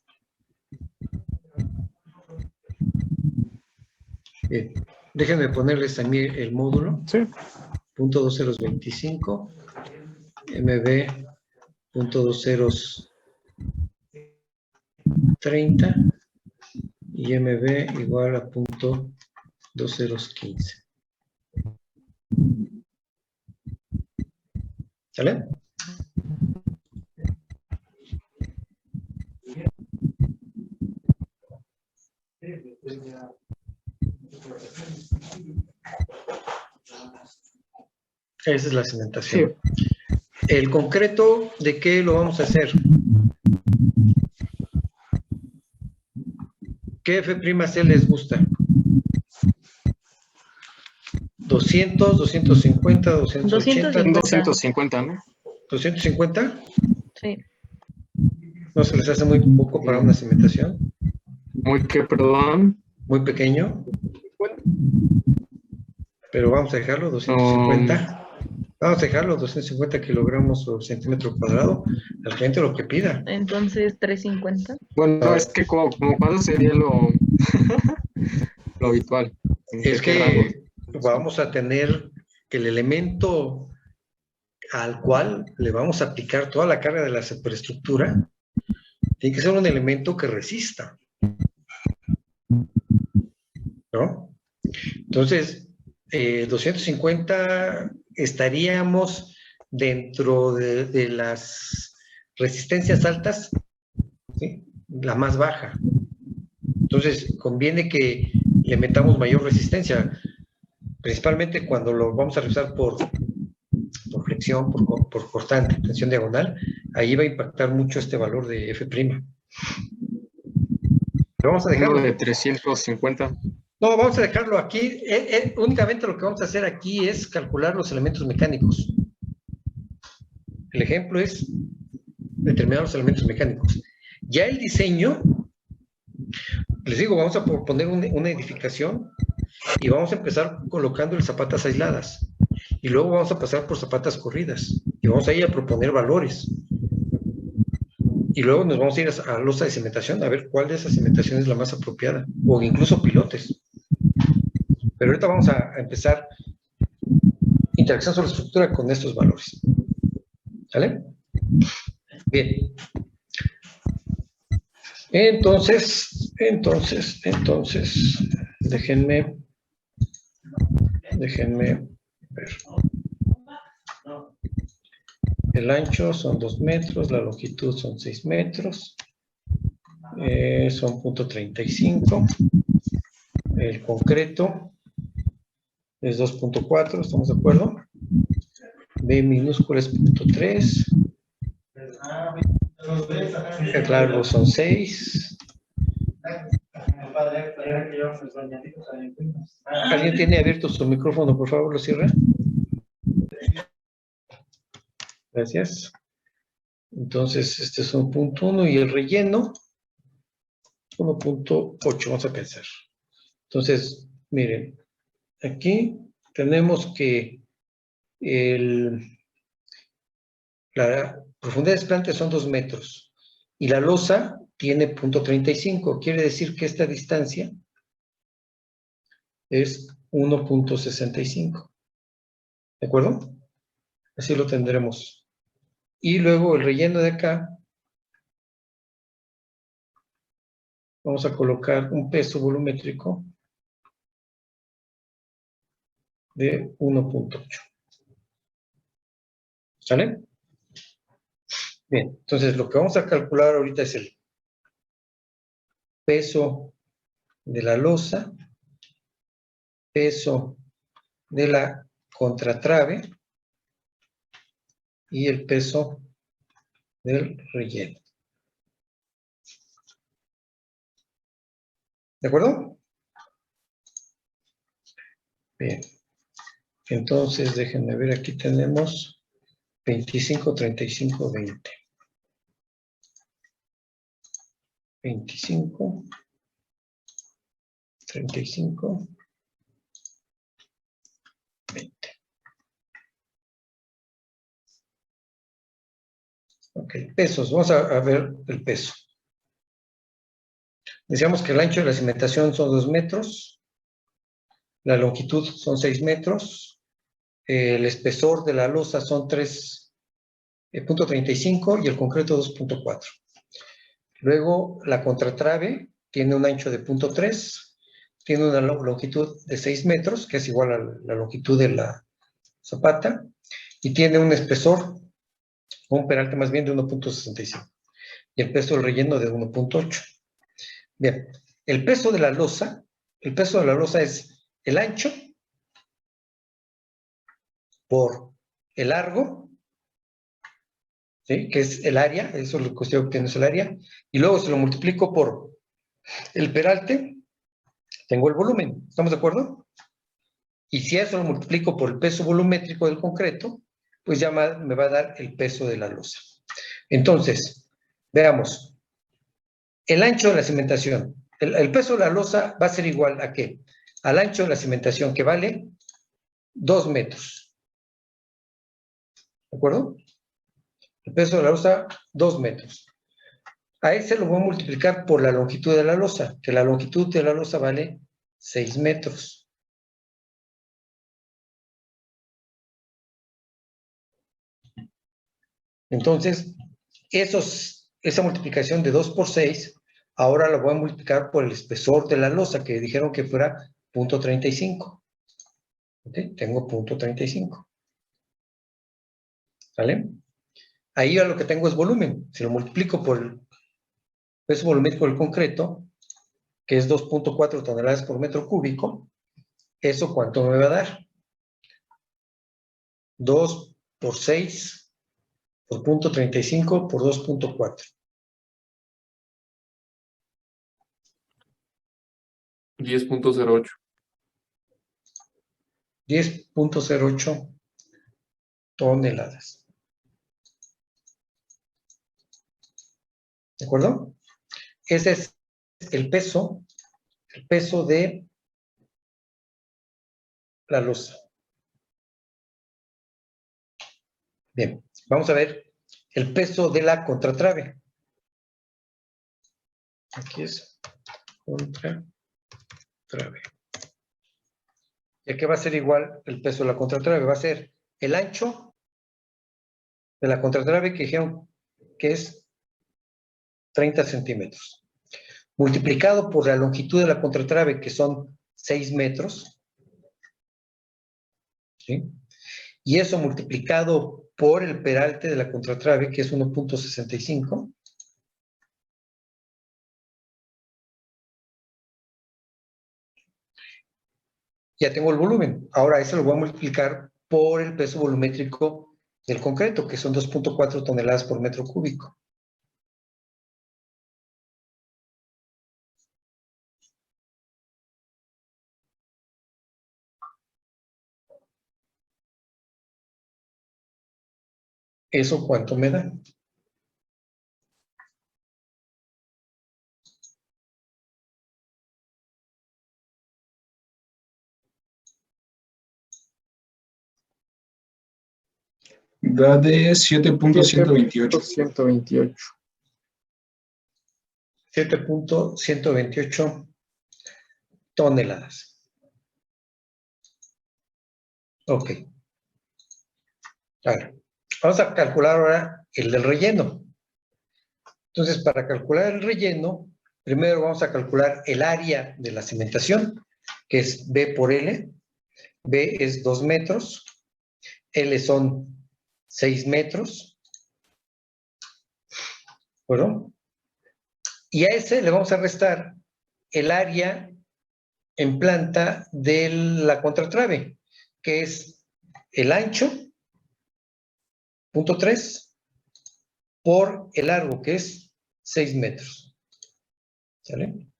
A: Bien. Déjenme ponerles a mí el módulo.
E: Sí.
A: Punto 2025, MB, punto 2030 y MB igual a punto 2015. ¿Sale? Esa es la cimentación. El concreto, ¿de qué lo vamos a hacer? ¿Qué F''C les gusta? 200, 250, 280,
C: 250, ¿no?
A: 250.
D: Sí.
A: ¿No se les hace muy poco para una cimentación?
C: Muy que, perdón.
A: Muy pequeño. Pero vamos a dejarlo 250. Vamos a dejarlo 250 kilogramos o centímetro cuadrado. Al cliente lo que pida.
D: Entonces, 350.
C: Bueno, es que como cuánto sería lo, lo habitual.
A: Es
C: ¿Qué rango?
A: que vamos a tener que el elemento al cual le vamos a aplicar toda la carga de la superestructura tiene que ser un elemento que resista, ¿no? Entonces, 250 estaríamos dentro de las resistencias altas, ¿sí? La más baja. Entonces, conviene que le metamos mayor resistencia, principalmente cuando lo vamos a realizar por flexión, por cortante, tensión diagonal. Ahí va a impactar mucho este valor de F'. Pero vamos a dejarlo.
C: Uno de 350.
A: No, vamos a dejarlo aquí. Únicamente lo que vamos a hacer aquí es calcular los elementos mecánicos. El ejemplo es determinar los elementos mecánicos. Ya el diseño, les digo, vamos a poner una edificación y vamos a empezar colocando el zapatas aisladas. Y luego vamos a pasar por zapatas corridas. Y vamos a ir a proponer valores. Y luego nos vamos a ir a losa de cimentación a ver cuál de esas cimentaciones es la más apropiada. O incluso pilotes. Pero ahorita vamos a empezar interacción sobre la estructura con estos valores. ¿Vale? Bien. Entonces, déjenme ver. El ancho son 2 metros, la longitud son 6 metros, son 0.35. El concreto es 2.4, ¿estamos de acuerdo? B minúscula es 0.3. El largo son 6. ¿Alguien tiene abierto su micrófono? Por favor, lo cierra. Gracias. Entonces, este es 1.1 y el relleno 1.8, vamos a pensar. Entonces, miren, aquí tenemos que la profundidad de desplante son 2 metros y la losa tiene 0.35. Quiere decir que esta distancia es 1.65. ¿De acuerdo? Así lo tendremos. Y luego el relleno de acá, vamos a colocar un peso volumétrico de 1.8. ¿Sale? Bien, entonces lo que vamos a calcular ahorita es el peso de la losa, peso de la contratrave y el peso del relleno. ¿De acuerdo? Bien. Entonces, déjenme ver, aquí tenemos 25, 35, 20. 25, 35, 20. Ok, pesos. Vamos a ver el peso. Decíamos que el ancho de la cimentación son 2 metros. La longitud son 6 metros. El espesor de la losa son 3.35 y el concreto 2.4. Luego, la contratrave tiene un ancho de 0.3, tiene una longitud de 6 metros, que es igual a la longitud de la zapata, y tiene un espesor, un peralte más bien de 1.65, y el peso del relleno de 1.8. Bien, el peso de la losa es el ancho por el largo, ¿sí? Que es el área, eso es lo que usted obtiene, es el área, y luego se lo multiplico por el peralte, tengo el volumen, ¿estamos de acuerdo? Y si eso lo multiplico por el peso volumétrico del concreto, pues ya me va a dar el peso de la losa. Entonces, veamos, el ancho de la cimentación, el peso de la losa va a ser igual a ¿qué? Al ancho de la cimentación, que vale 2 metros. ¿De acuerdo? El peso de la losa, 2 metros. A ese lo voy a multiplicar por la longitud de la losa, que la longitud de la losa vale 6 metros. Entonces, esa multiplicación de 2 por 6, ahora la voy a multiplicar por el espesor de la losa, que dijeron que fuera 0.35. ¿Okay? Tengo 0.35. ¿Vale? Ahí ya lo que tengo es volumen. Si lo multiplico por el peso volumétrico del concreto, que es 2.4 toneladas por metro cúbico, ¿eso cuánto me va a dar? 2 por 6 por 0.35 por 2.4.
C: 10.08.
A: 10.08 toneladas. ¿De acuerdo? Ese es el peso de la losa. Bien, vamos a ver el peso de la contratrave. Aquí es contratrave. ¿Y a qué va a ser igual el peso de la contratrave? Va a ser el ancho de la contratrave, que dijeron que es 30 centímetros, multiplicado por la longitud de la contratrave, que son 6 metros, ¿sí? Y eso multiplicado por el peralte de la contratrave, que es 1.65. Ya tengo el volumen. Ahora ese lo voy a multiplicar por el peso volumétrico del concreto, que son 2.4 toneladas por metro cúbico. ¿Eso cuánto me da?
G: Da de 7.128.
E: 128.
A: 7.128 toneladas. Ok. Ahora, vamos a calcular ahora el del relleno. Entonces, para calcular el relleno, primero vamos a calcular el área de la cimentación, que es B por L. B es 2 metros. L son 6 metros. ¿Bueno? Y a ese le vamos a restar el área en planta de la contratrave, que es el ancho, 0.3, por el largo, que es 6 metros. ¿Sale?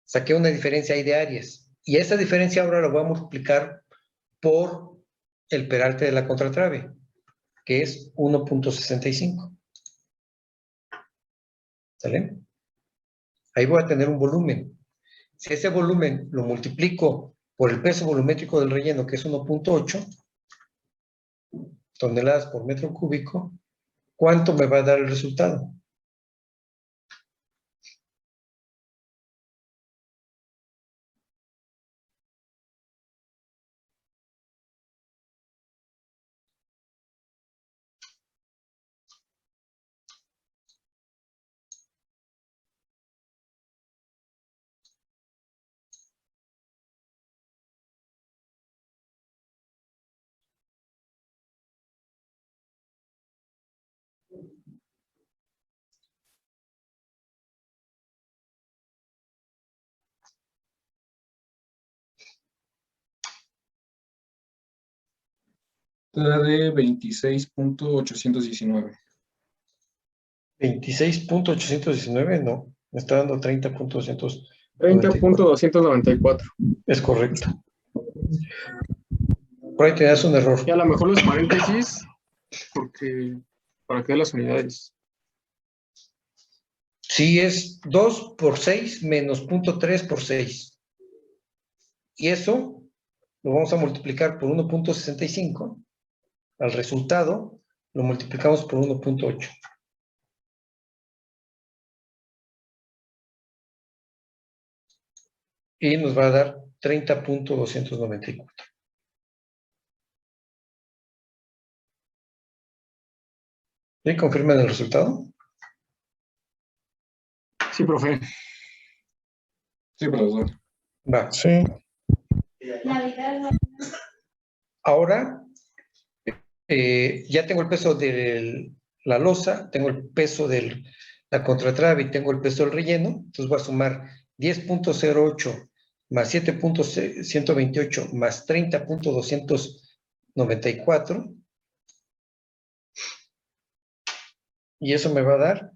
A: Saqué una diferencia ahí de áreas. Y esa diferencia ahora la voy a multiplicar por el peralte de la contratrave, que es 1.65. ¿Sale? Ahí voy a tener un volumen. Si ese volumen lo multiplico por el peso volumétrico del relleno, que es 1.8 toneladas por metro cúbico, ¿cuánto me va a dar el resultado?
G: Da de 26.819.
A: 26.819, no. Me está dando 30.294.
C: 30.294.
A: Es correcto. Por ahí tenías un error.
C: Y a lo mejor los paréntesis, porque para que dé las unidades.
A: Sí, es 2 por 6 menos 0.3 por 6. Y eso lo vamos a multiplicar por 1.65. Al resultado lo multiplicamos por 1.8. Y nos va a dar 30.294. ¿Sí? ¿Confirman el resultado?
C: Sí, profe.
G: Sí, profesor.
A: Va.
E: Sí.
A: Ahora, ya tengo el peso de la losa, tengo el peso de la contratrave y tengo el peso del relleno. Entonces voy a sumar 10.08 más 7.128 más 30.294. Y eso me va a dar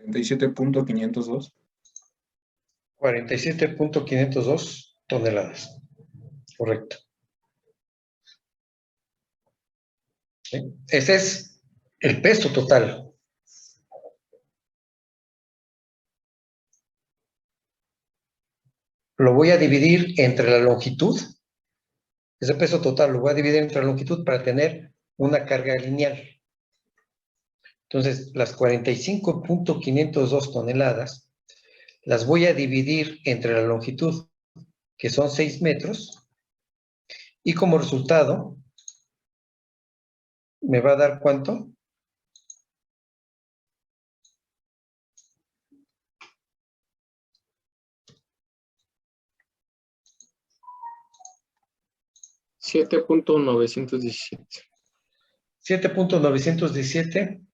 G: 47.502.
A: 47.502 toneladas. Correcto. ¿Sí? Ese es el peso total. Lo voy a dividir entre la longitud. Ese peso total lo voy a dividir entre la longitud para tener una carga lineal. Entonces, las 45.502 toneladas las voy a dividir entre la longitud, que son 6 metros, y como resultado me va a dar ¿cuánto?
C: 7.917
A: 7.917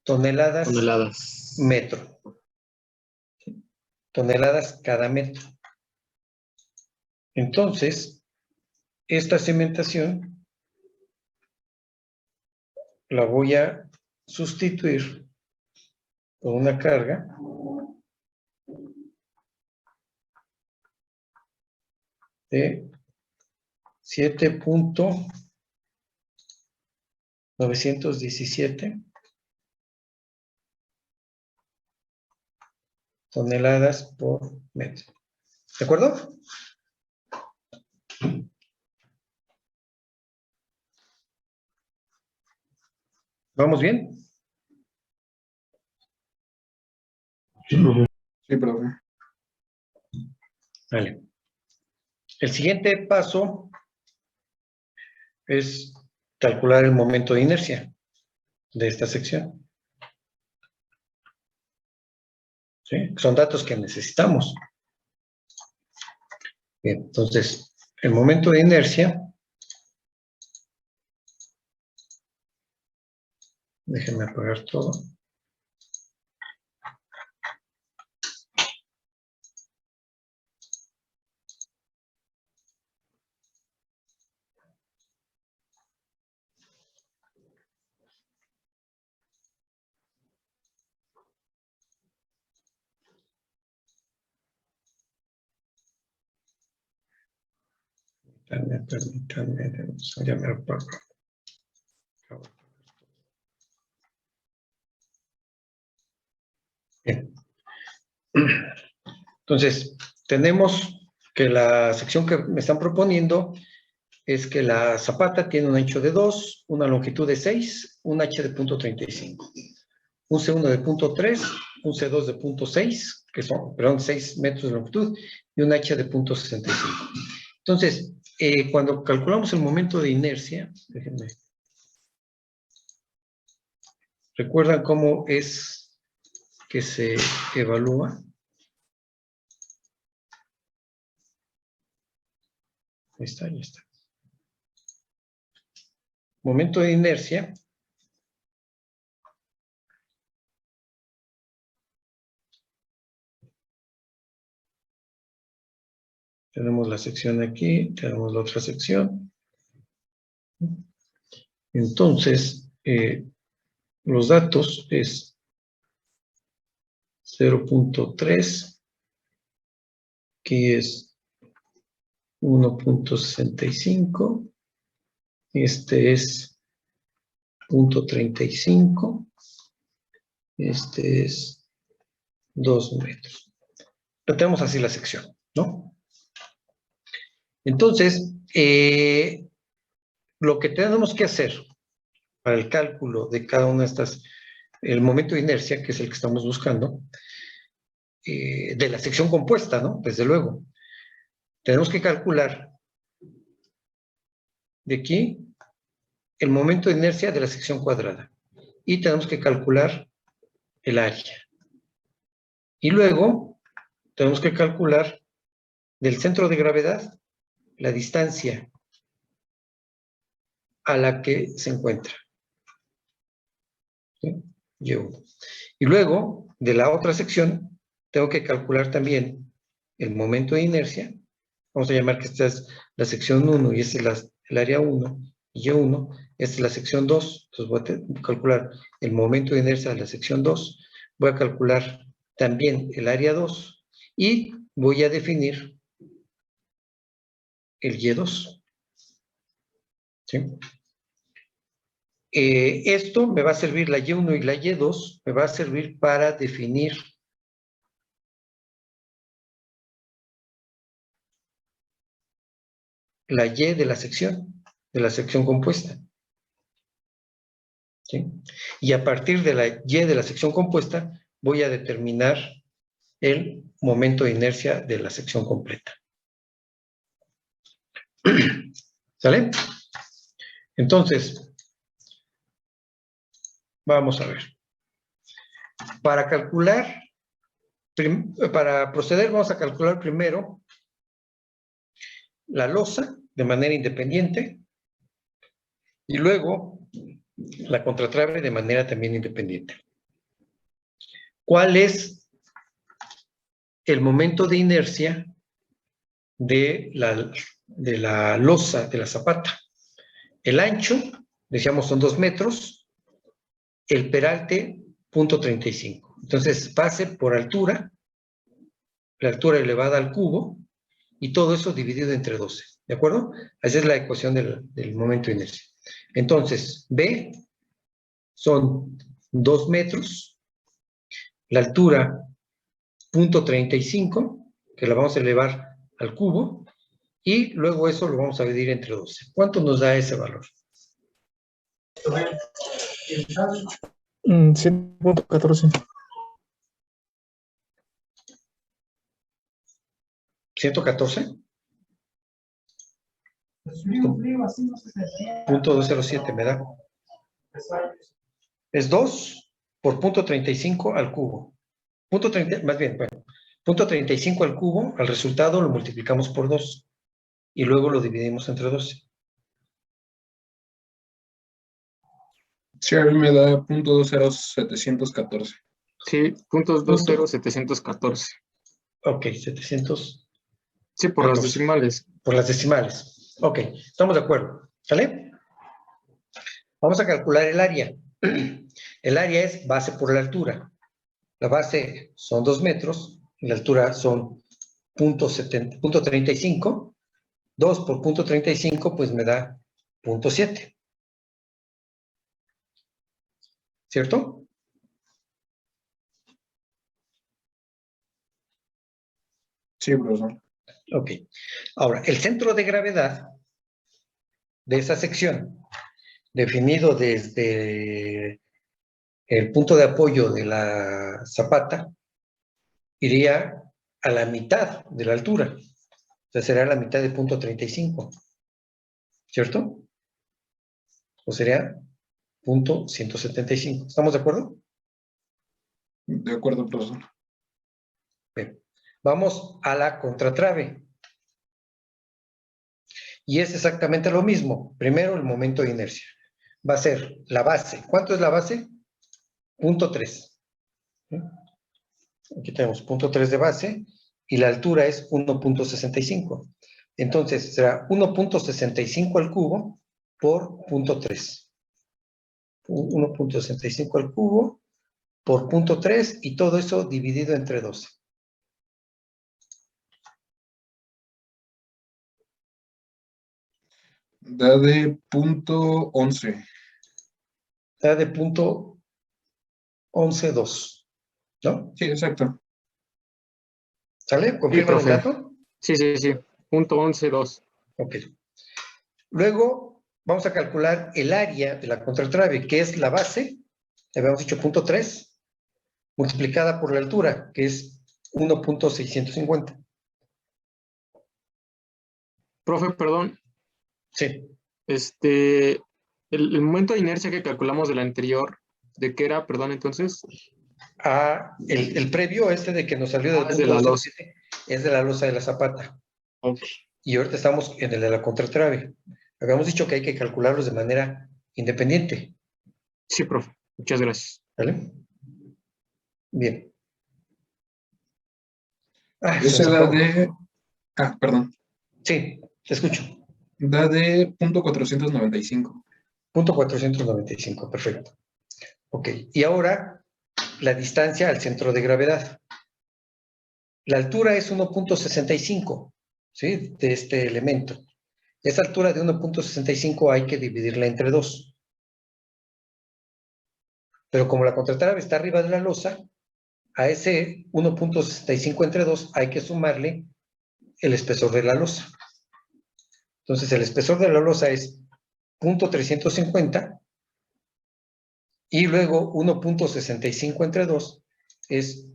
A: toneladas
C: toneladas.
A: metro. Toneladas cada metro. Entonces, esta cimentación la voy a sustituir por una carga de 7.917 toneladas por metro. ¿De acuerdo? ¿Vamos bien?
G: Sí, profe.
A: Vale. El siguiente paso es calcular el momento de inercia de esta sección. ¿Sí? Son datos que necesitamos. Bien, entonces, el momento de inercia, déjenme apagar todo. Permítanme, ya me apago. Bien. Entonces, tenemos que la sección que me están proponiendo es que la zapata tiene un ancho de 2, una longitud de 6, un H de 0.35, un C1 de 0.3, un C2 de 0.6, que son, perdón, 6 metros de longitud, y un H de 0.65. Entonces, cuando calculamos el momento de inercia, déjenme, ¿recuerdan cómo es que se evalúa? Ahí está, ahí está. Momento de inercia Tenemos la sección aquí, tenemos la otra sección. Entonces, los datos es 0.3, aquí es 1.65, este es 0.35, este es 2 metros. Lo tenemos así la sección, ¿no? Entonces, lo que tenemos que hacer para el cálculo de cada una de estas, el momento de inercia, que es el que estamos buscando, de la sección compuesta, ¿no? Desde luego. Tenemos que calcular de aquí el momento de inercia de la sección cuadrada. Y tenemos que calcular el área. Y luego tenemos que calcular del centro de gravedad la distancia a la que se encuentra. ¿Sí? Y1. Y luego, de la otra sección, tengo que calcular también el momento de inercia. Vamos a llamar que esta es la sección 1 y esta es el área 1 y Y1. Esta es la sección 2. Entonces voy a calcular el momento de inercia de la sección 2. Voy a calcular también el área 2 y voy a definir el Y2. ¿Sí? Esto me va a servir, la Y1 y la Y2, me va a servir para definir la Y de la sección compuesta. ¿Sí? Y a partir de la Y de la sección compuesta, voy a determinar el momento de inercia de la sección completa. ¿Sale? Entonces, vamos a ver. Para calcular, para proceder, vamos a calcular primero la losa de manera independiente y luego la contratrave de manera también independiente. ¿Cuál es el momento de inercia de la losa de la zapata? El ancho, decíamos, son 2 metros, el peralte, 0.35. Entonces, base por altura, la altura elevada al cubo, y todo eso dividido entre 12, ¿de acuerdo? Esa es la ecuación del momento de inercia. Entonces, B son 2 metros, la altura 0.35, que la vamos a elevar al cubo, y luego eso lo vamos a dividir entre 12. ¿Cuánto nos da ese valor?
E: 100.14.
A: ¿114? .207 me da. Es 2 por 0.35 al cubo. Más bien, bueno, 0.35 al cubo, al resultado lo multiplicamos por 2 y luego lo dividimos entre 12.
G: Sí, a mí me da .20714.
C: Sí, .20714.
A: Ok, 700.
C: Sí, por las decimales.
A: Por las decimales. Ok, estamos de acuerdo. ¿Sale? Vamos a calcular el área. El área es base por la altura. La base son 2 metros, y la altura son 0.35. 2 por 0.35, pues me da 0.7. ¿Cierto?
G: Sí, profesor.
A: Ok. Ahora, el centro de gravedad de esa sección, definido desde el punto de apoyo de la zapata, iría a la mitad de la altura. O sea, será la mitad de 0.35. ¿Cierto? O sería 0.175. ¿Estamos de acuerdo?
G: De acuerdo, profesor.
A: Bien. Vamos a la contratrave. Y es exactamente lo mismo. Primero, el momento de inercia. Va a ser la base. ¿Cuánto es la base? 0.3. Aquí tenemos 0.3 de base y la altura es 1.65. Entonces será 1.65 al cubo por 0.3. 1.65 al cubo por 0.3 y todo eso dividido entre 12.
G: Da de punto 11.
A: Da de punto 11.2, ¿no?
G: Sí, exacto.
A: ¿Sale?
C: Sí,
A: ¿Confirman el
C: profe.
A: dato?
C: Sí. Punto 11.2.
A: Ok. Luego vamos a calcular el área de la contratrave, que es la base, habíamos dicho 0.3, multiplicada por la altura, que es 1.650.
C: Profe, perdón.
A: Sí.
C: El momento de inercia que calculamos del anterior, ¿de qué era? Perdón, entonces.
A: El previo de que nos salió del
C: Es de
A: punto
C: la losa.
A: 207 es de la losa de la zapata.
C: Ok.
A: Y ahorita estamos en el de la contratrave. Habíamos dicho que hay que calcularlos de manera independiente.
C: Sí, profe. Muchas gracias.
A: ¿Vale? Bien. Se
G: Ese
A: nos
G: da
A: acabó.
G: de... Ah, perdón.
A: Sí, te escucho.
G: Da de punto 495.
A: Punto 495, perfecto. Ok, y ahora la distancia al centro de gravedad. La altura es 1.65, ¿sí? De este elemento. Esa altura de 1.65 hay que dividirla entre 2. Pero como la contratrave está arriba de la losa, a ese 1.65 entre 2 hay que sumarle el espesor de la losa. Entonces el espesor de la losa es 0.350 y luego 1.65 entre 2 es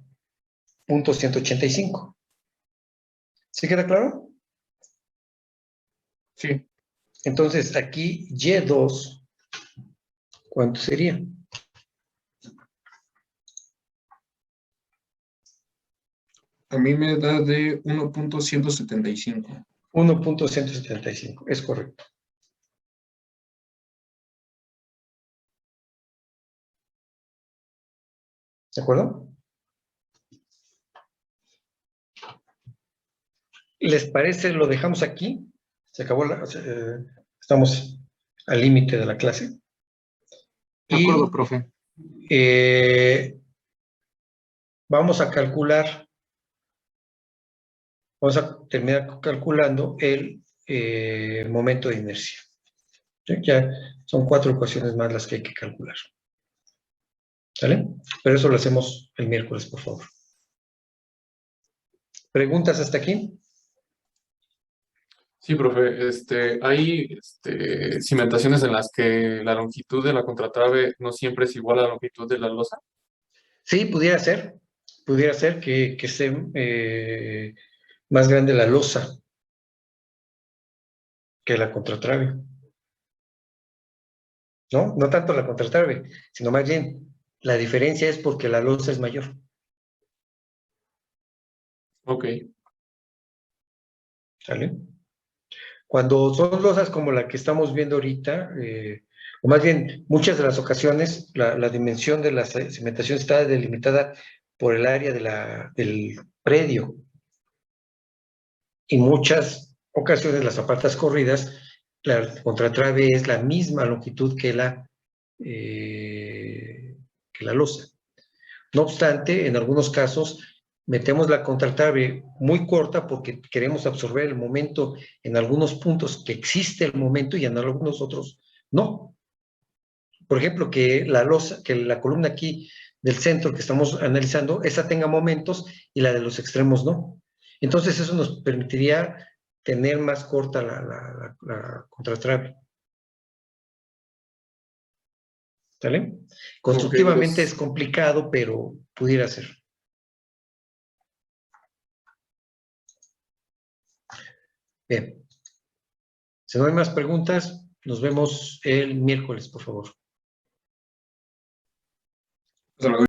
A: 0.185. ¿Sí queda claro?
G: Sí.
A: Entonces aquí Y2, ¿cuánto sería?
G: A mí me da de 1.175.
A: 1.175, es correcto. ¿De acuerdo? ¿Les parece? Lo dejamos aquí. Se acabó estamos al límite de la clase.
C: De
A: Y
C: acuerdo, profe.
A: vamos a calcular, vamos a terminar calculando el momento de inercia. ¿Sí? Ya son 4 ecuaciones más las que hay que calcular. ¿Sale? Pero eso lo hacemos el miércoles, por favor. ¿Preguntas hasta aquí?
H: Sí, profe, hay cimentaciones en las que la longitud de la contratrave no siempre es igual a la longitud de la losa.
A: Sí, pudiera ser que esté más grande la losa que la contratrave. ¿No? No tanto la contratrave, sino más bien la diferencia es porque la losa es mayor.
H: Ok,
A: ¿Sale? Cuando son losas como la que estamos viendo ahorita, o más bien, muchas de las ocasiones, la dimensión de la cimentación está delimitada por el área del predio. Y muchas ocasiones las zapatas corridas, la contratrave es la misma longitud que la losa. No obstante, en algunos casos metemos la contratrave muy corta porque queremos absorber el momento en algunos puntos que existe el momento y en algunos otros no. Por ejemplo, que la losa, que la columna aquí del centro que estamos analizando, esa tenga momentos y la de los extremos no. Entonces eso nos permitiría tener más corta la contratrave. ¿Sale? Constructivamente es complicado, pero pudiera ser. Bien. Si no hay más preguntas, nos vemos el miércoles, por favor.
G: Hasta luego.